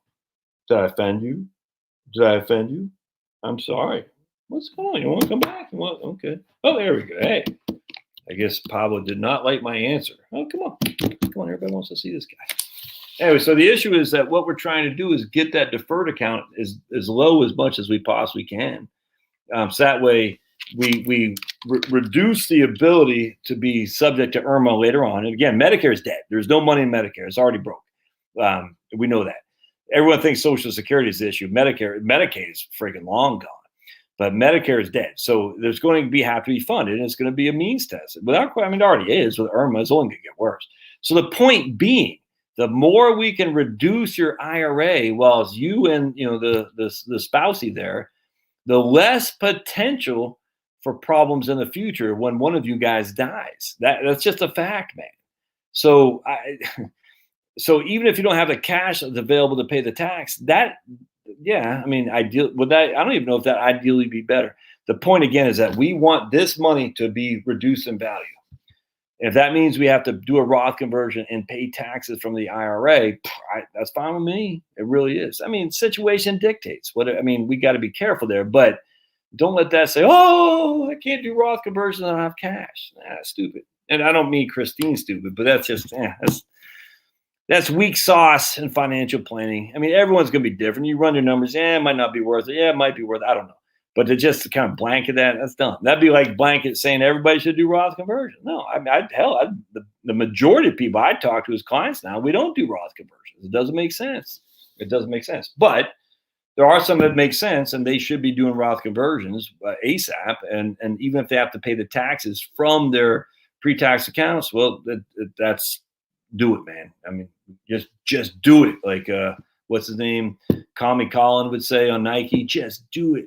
Did I offend you? I'm sorry. What's going on? You want to come back? Okay. Oh, there we go. Hey, I guess Pablo did not like my answer. Oh, come on. Everybody wants to see this guy. Anyway, so the issue is that what we're trying to do is get that deferred account as low as much as we possibly can. So that way we reduce the ability to be subject to IRMA later on. And again, Medicare is dead. There's no money in Medicare. It's already broke. We know that. Everyone thinks Social Security is the issue. Medicaid is freaking long gone. But Medicare is dead. So there's going to have to be funded, and it's going to be a means test. It already is with IRMA. It's only going to get worse. So the point being, the more we can reduce your IRA while it's you and the spousey there, the less potential for problems in the future when one of you guys dies. That's just a fact, man. So so even if you don't have the cash that's available to pay the tax, ideal would that, I don't even know if that ideally be better. The point again is that we want this money to be reduced in value. If that means we have to do a Roth conversion and pay taxes from the IRA, that's fine with me. It really is. Situation dictates. We got to be careful there, but don't let that say, oh, I can't do Roth conversion. I don't have cash. That's stupid. And I don't mean Christine stupid, but that's just, that's weak sauce in financial planning. Everyone's going to be different. You run your numbers. It might not be worth it. Yeah, it might be worth it. I don't know. But to just kind of blanket that's dumb. That'd be like blanket saying everybody should do Roth conversion. No, I mean, the majority of people I talk to as clients now, we don't do Roth conversions. It doesn't make sense. It doesn't make sense. But there are some that make sense, and they should be doing Roth conversions ASAP. And even if they have to pay the taxes from their pre-tax accounts, well, that's do it, man. I mean, just do it. Like what's his name? Tommy Collin would say on Nike, just do it.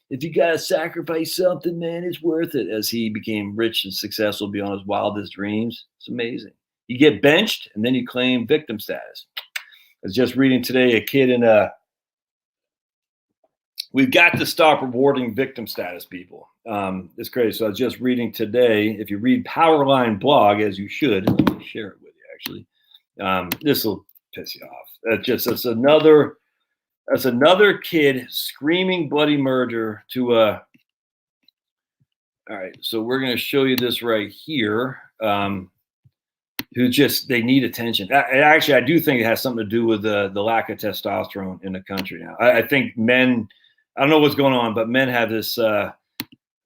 If you got to sacrifice something, man, it's worth it. As he became rich and successful beyond his wildest dreams. It's amazing. You get benched and then you claim victim status. I was just reading today a kid in we've got to stop rewarding victim status, people. It's crazy. So I was just reading today, if you read Powerline blog, as you should, let me share it with you actually. This will piss you off. That's another kid screaming bloody murder to all right, so we're going to show you this right here. Who just, they need attention. Actually, I do think it has something to do with the lack of testosterone in the country now. I think men, I don't know what's going on, but men have this,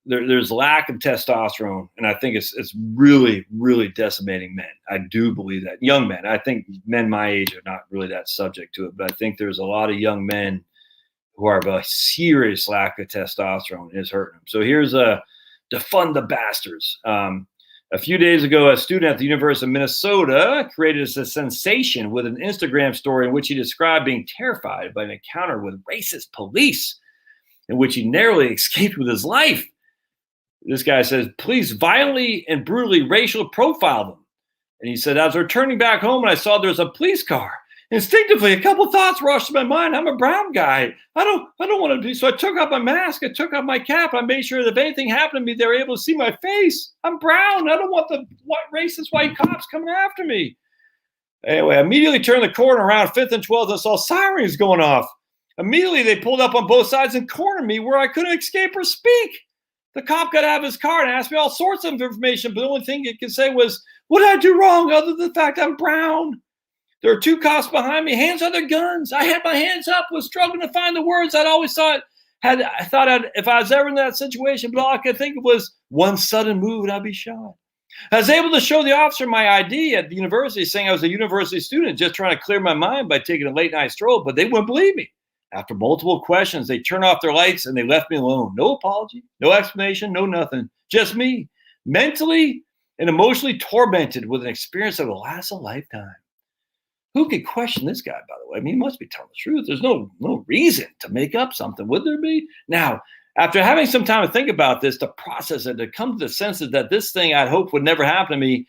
there's lack of testosterone, and I think it's really, really decimating men. I do believe that. Young men. I think men my age are not really that subject to it, but I think there's a lot of young men who are of a serious lack of testosterone is hurting them. So here's defund the bastards. A few days ago, a student at the University of Minnesota created a sensation with an Instagram story in which he described being terrified by an encounter with racist police in which he narrowly escaped with his life. This guy says, police violently and brutally racial profiled them. And he said, I was returning back home and I saw there was a police car. Instinctively, a couple thoughts rushed to my mind. I'm a brown guy. I don't want to be. So I took off my mask. I took off my cap. I made sure that if anything happened to me, they were able to see my face. I'm brown. I don't want the racist white cops coming after me. Anyway, I immediately turned the corner around 5th and 12th and saw sirens going off. Immediately, they pulled up on both sides and cornered me where I couldn't escape or speak. The cop got out of his car and asked me all sorts of information, but the only thing he could say was, what did I do wrong other than the fact I'm brown? There were 2 cops behind me, hands on their guns. I had my hands up, was struggling to find the words I'd always thought. If I was ever in that situation, but all I could think of was one sudden move and I'd be shot. I was able to show the officer my ID at the university, saying I was a university student, just trying to clear my mind by taking a late night stroll, but they wouldn't believe me. After multiple questions, they turned off their lights and they left me alone. No apology, no explanation, no nothing. Just me, mentally and emotionally tormented with an experience that will last a lifetime. Who could question this guy, by the way? I mean, he must be telling the truth. There's no reason to make up something, would there be? Now, after having some time to think about this, to process it, to come to the senses that this thing I'd hoped would never happen to me,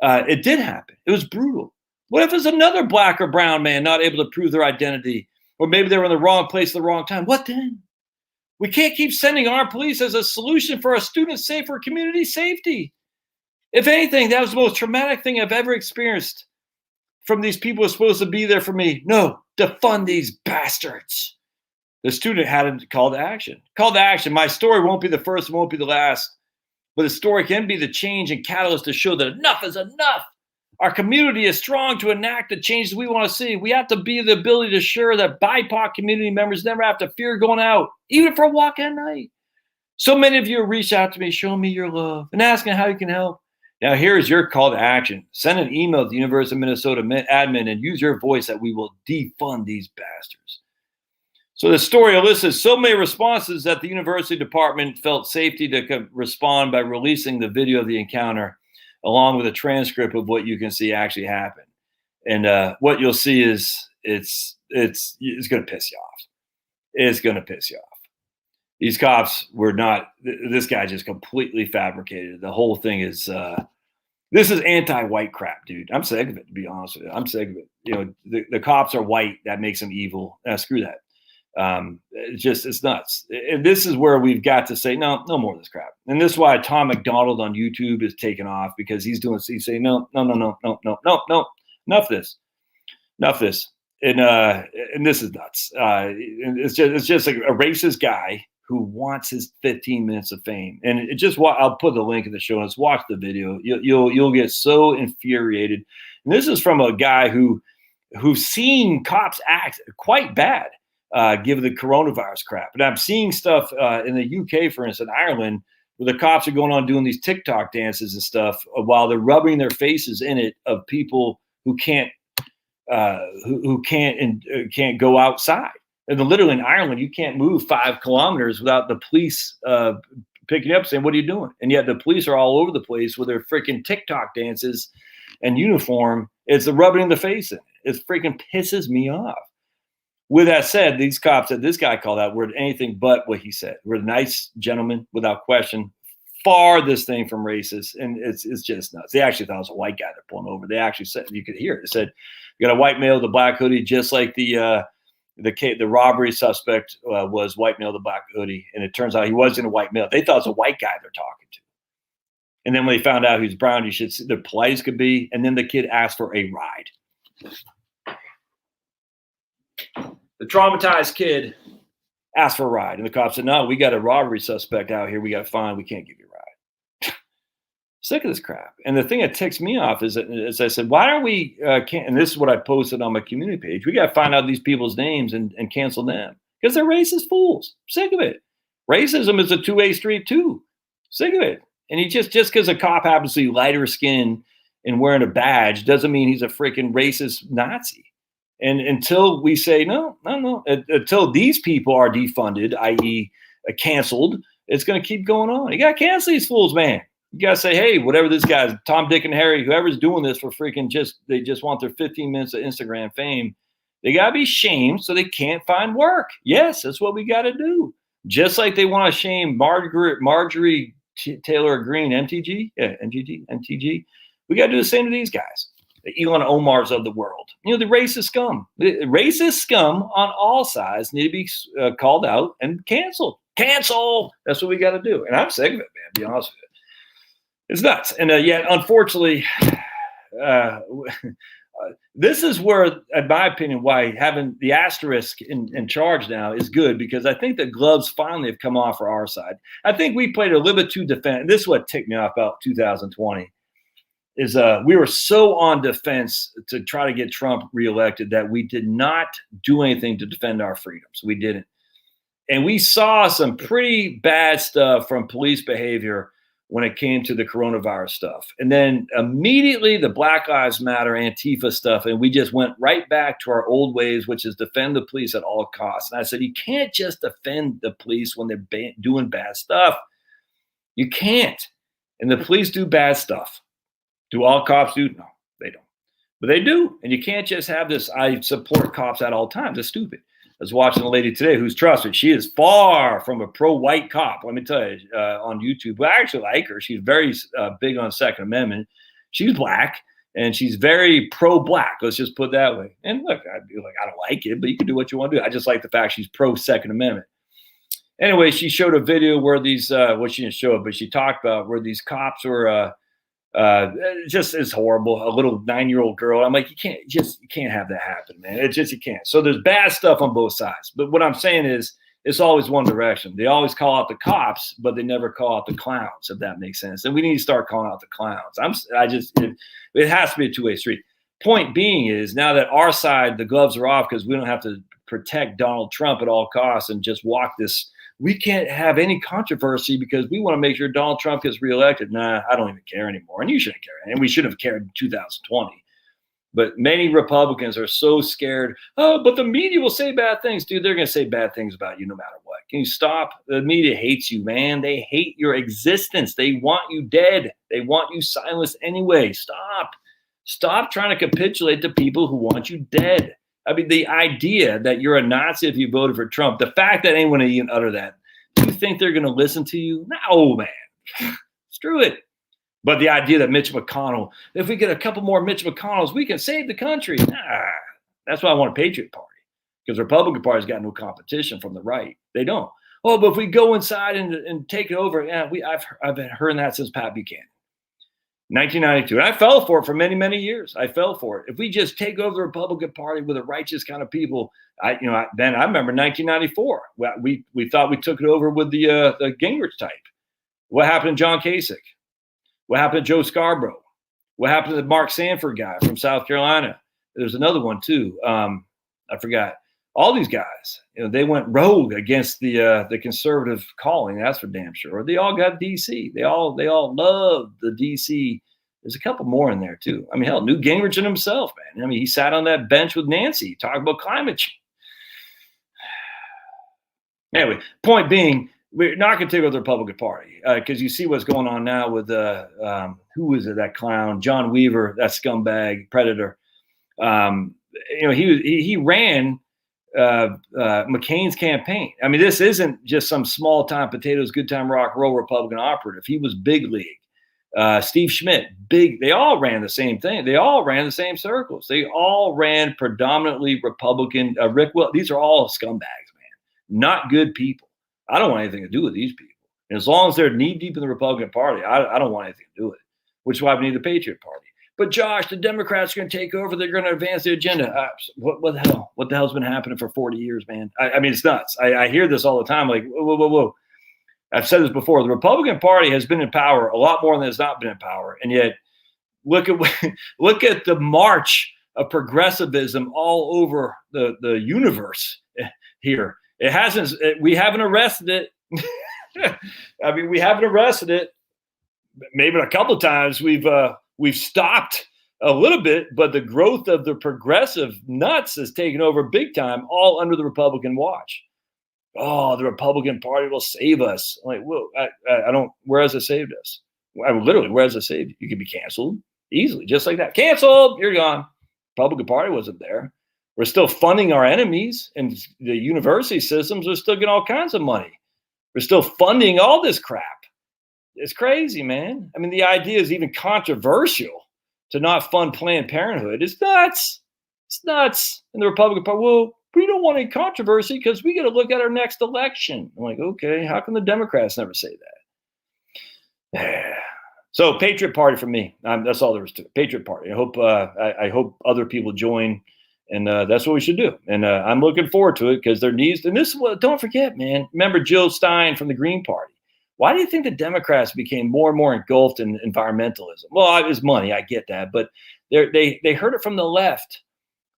it did happen. It was brutal. What if there's another black or brown man not able to prove their identity? Or maybe they were in the wrong place at the wrong time. What then? We can't keep sending our police as a solution for our students' safer community safety. If anything, that was the most traumatic thing I've ever experienced from these people who are supposed to be there for me. No, defund these bastards. The student had a call to action. Call to action. My story won't be the first, it won't be the last. But the story can be the change and catalyst to show that enough is enough. Our community is strong to enact the changes we want to see. We have to be the ability to ensure that BIPOC community members never have to fear going out, even for a walk at night. So many of you have reached out to me, showing me your love and asking how you can help. Now, here's your call to action. Send an email to the University of Minnesota admin and use your voice that we will defund these bastards. So the story elicits so many responses that the university department felt safety to respond by releasing the video of the encounter, along with a transcript of what you can see actually happen. And what you'll see is it's going to piss you off. It's going to piss you off. These cops were not, this guy just completely fabricated. The whole thing is, this is anti-white crap, dude. I'm sick of it, to be honest with you. I'm sick of it. You know, the cops are white. That makes them evil. Screw that. It's nuts. And this is where we've got to say, no more of this crap. And this is why Tom McDonald on YouTube is taking off, because he's saying, no, enough of this. And this is nuts. It's just like a racist guy who wants his 15 minutes of fame. And I'll put the link in the show notes. Watch the video. You'll get so infuriated. And this is from a guy who's seen cops act quite bad. give the coronavirus crap. And I'm seeing stuff in the UK, for instance, Ireland, where the cops are going on doing these TikTok dances and stuff while they're rubbing their faces in it of people who can't can't go outside. And literally in Ireland, you can't move 5 kilometers without the police picking you up saying, "What are you doing?" And yet the police are all over the place with their freaking TikTok dances and uniform. It's the rubbing in the face. It freaking pisses me off. With that said, these cops that this guy called out were anything but what he said. We're nice gentlemen, without question. Farthest thing from racist, and it's just nuts. They actually thought it was a white guy they're pulling over. They actually said, you could hear it. They said, "You got a white male with a black hoodie, just like the robbery suspect was white male with a black hoodie." And it turns out he wasn't a white male. They thought it was a white guy they're talking to. And then when they found out he was brown, you should see they're polite as could be. And then the kid asked for a ride. The traumatized kid asked for a ride, and the cop said, "No, we got a robbery suspect out here. We got to find. We can't give you a ride." Sick of this crap. And the thing that ticks me off is that, as I said, why don't we? And this is what I posted on my community page. We got to find out these people's names and cancel them because they're racist fools. Sick of it. Racism is a two-way street too. Sick of it. And he just because a cop happens to be lighter skin and wearing a badge doesn't mean he's a freaking racist Nazi. And until we say, no, until these people are defunded, i.e. canceled, it's going to keep going on. You got to cancel these fools, man. You got to say, hey, whatever this guy's, Tom, Dick, and Harry, whoever's doing this for freaking they just want their 15 minutes of Instagram fame, they got to be shamed so they can't find work. Yes, that's what we got to do. Just like they want to shame Marjorie Taylor Greene, MTG. Yeah, MTG. We got to do the same to these guys. The Elon Omars of the world, the racist scum. The racist scum on all sides need to be called out and canceled. Cancel. That's what we got to do. And I'm sick of it, man. To be honest with you, it's nuts. And yet, unfortunately, this is where, in my opinion, why having the asterisk in charge now is good, because I think the gloves finally have come off for our side. I think we played a little bit too defensive. This is what ticked me off about 2020. Is we were so on defense to try to get Trump reelected that we did not do anything to defend our freedoms. We didn't. And we saw some pretty bad stuff from police behavior when it came to the coronavirus stuff. And then immediately the Black Lives Matter, Antifa stuff, and we just went right back to our old ways, which is defend the police at all costs. And I said, you can't just defend the police when they're doing bad stuff. You can't. And the police do bad stuff. Do all cops do? No, they don't. But they do. And you can't just have this, I support cops at all times. It's stupid. I was watching a lady today who's trusted. She is far from a pro-white cop, let me tell you, on YouTube. But I actually like her. She's very big on Second Amendment. She's black, and she's very pro-black. Let's just put it that way. And look, I'd be like, I don't like it, but you can do what you want to do. I just like the fact she's pro-Second Amendment. Anyway, she showed a video where these, well, she didn't show it, but she talked about where these cops were, just is horrible. A little 9-year-old girl. I'm like, you can't have that happen, man. You can't. So there's bad stuff on both sides. But what I'm saying is, it's always one direction. They always call out the cops, but they never call out the clowns, if that makes sense. And we need to start calling out the clowns. It has to be a two-way street. Point being is, now that our side, the gloves are off because we don't have to protect Donald Trump at all costs and just walk this. We can't have any controversy because we want to make sure Donald Trump gets reelected. Nah, I don't even care anymore. And you shouldn't care. And we should have cared in 2020. But many Republicans are so scared. Oh, but the media will say bad things. Dude, they're going to say bad things about you no matter what. Can you stop? The media hates you, man. They hate your existence. They want you dead. They want you silenced anyway. Stop. Stop trying to capitulate to people who want you dead. I mean, the idea that you're a Nazi if you voted for Trump, the fact that anyone would even utter that, do you think they're going to listen to you? No, man. Screw it. But the idea that Mitch McConnell, if we get a couple more Mitch McConnells, we can save the country. Nah, that's why I want a Patriot Party, because the Republican Party's got no competition from the right. They don't. Oh, but if we go inside and take it over, yeah, I've been hearing that since Pat Buchanan. 1992. And I fell for it for many, many years. I fell for it. If we just take over the Republican Party with a righteous kind of people, then I remember 1994. We thought we took it over with the Gingrich type. What happened to John Kasich? What happened to Joe Scarborough? What happened to the Mark Sanford guy from South Carolina? There's another one too. I forgot. All these guys, they went rogue against the conservative calling. That's for damn sure. Or they all got DC. They all love the DC. There's a couple more in there too. I mean, hell, Newt Gingrich himself, man. I mean, he sat on that bench with Nancy talking about climate change. Anyway, point being, we're not going to take over the Republican Party because you see what's going on now with who is it? That clown, John Weaver, that scumbag predator. He ran McCain's campaign. I mean, this isn't just some small time potatoes, good time rock and roll Republican operative. He was big league. Steve Schmidt, big. They all ran the same thing. They all ran the same circles. They all ran predominantly Republican. Rick Will. These are all scumbags, man. Not good people. I don't want anything to do with these people. And as long as they're knee deep in the Republican Party, I don't want anything to do with it. Which is why we need the Patriot Party. But Josh, the Democrats are going to take over. They're going to advance the agenda. What the hell? What the hell's been happening for 40 years, man? I mean, it's nuts. I hear this all the time. Like, whoa. I've said this before. The Republican Party has been in power a lot more than it's not been in power, and yet look at the march of progressivism all over the universe here. It hasn't. We haven't arrested it. I mean, we haven't arrested it. Maybe a couple of times we've stopped a little bit, but the growth of the progressive nuts has taken over big time, all under the Republican watch. Oh, the Republican Party will save us. I'm like, well, I don't. Where has it saved us? Literally, where has it saved you? You could be canceled easily, just like that. Canceled. You're gone. Republican Party wasn't there. We're still funding our enemies, and the university systems are still getting all kinds of money. We're still funding all this crap. It's crazy, man. I mean, the idea is even controversial to not fund Planned Parenthood. It's nuts. It's nuts. And the Republican Party, well, we don't want any controversy because we got to look at our next election. I'm like, okay, how come the Democrats never say that? So, Patriot Party for me. That's all there is to it. Patriot Party. I hope other people join, and that's what we should do. And I'm looking forward to it because there needs. And this is what. Don't forget, man. Remember Jill Stein from the Green Party. Why do you think the Democrats became more and more engulfed in environmentalism? Well, it was money. I get that, but they heard it from the left.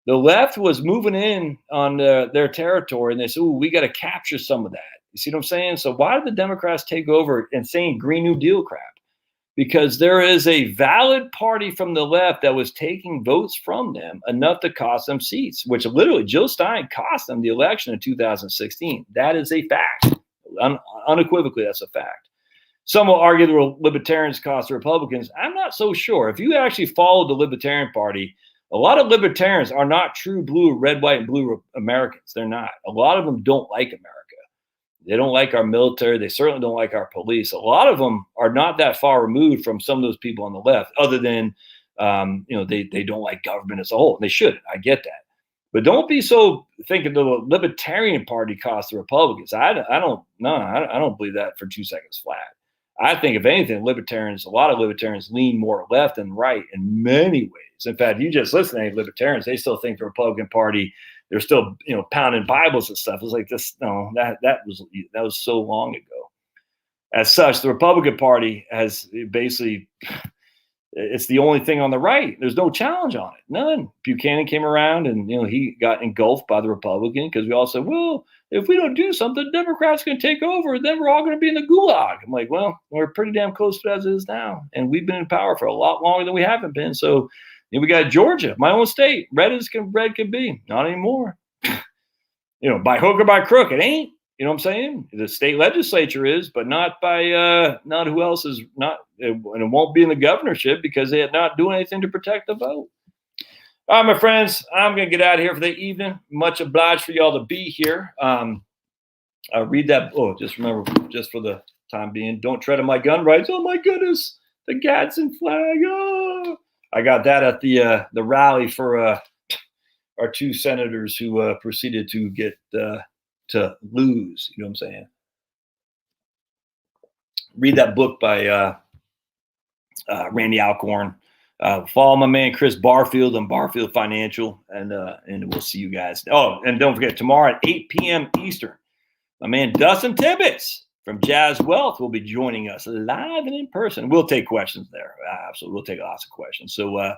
The left was moving in on their territory, and they said, "Ooh, we got to capture some of that." You see what I'm saying? So why did the Democrats take over and saying Green New Deal crap? Because there is a valid party from the left that was taking votes from them enough to cost them seats, which literally Jill Stein cost them the election in 2016. That is a fact. Unequivocally, that's a fact. Some will argue the libertarians cost the Republicans. I'm not so sure. If you actually follow the Libertarian Party, a lot of libertarians are not true blue, red, white, and blue Americans. They're not. A lot of them don't like America. They don't like our military. They certainly don't like our police. A lot of them are not that far removed from some of those people on the left, other than, they don't like government as a whole. They shouldn't. I get that. But don't be so thinking the Libertarian Party cost the Republicans. I don't believe that for 2 seconds flat. I think, if anything, a lot of libertarians lean more left than right in many ways. In fact, you just listen to any libertarians, they still think the Republican Party, they're still, pounding Bibles and stuff. It's like this. No, that was so long ago. As such, the Republican Party has basically, it's the only thing on the right. There's no challenge on it. None. Buchanan came around and, he got engulfed by the Republican because we all said, well, if we don't do something, the Democrats going to take over, and then we're all going to be in the gulag. I'm like, well, we're pretty damn close to it as it is now. And we've been in power for a lot longer than we haven't been. So we got Georgia, my own state, red can be. Not anymore. By hook or by crook, it ain't. You know what I'm saying? The state legislature is, but not by not who else is not, and it won't be in the governorship because they are not doing anything to protect the vote. All right, my friends, I'm going to get out of here for the evening. Much obliged for y'all to be here. I'll read that. Oh, just remember, just for the time being, don't tread on my gun rights. Oh my goodness, the Gadsden flag. Oh, I got that at the rally for our two senators who proceeded to get to lose. You know what I'm saying? Read that book by Randy Alcorn. Follow my man Chris Barfield on Barfield Financial, and we'll see you guys. Oh, and don't forget, tomorrow at 8 p.m. Eastern, my man Dustin Tibbetts from Jazz Wealth will be joining us live and in person. We'll take questions there. Absolutely, we'll take lots of questions. So,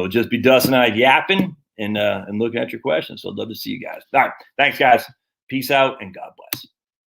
just be Dustin and I yapping, and looking at your questions. So I'd love to see you guys. All right. Thanks, guys. Peace out and God bless.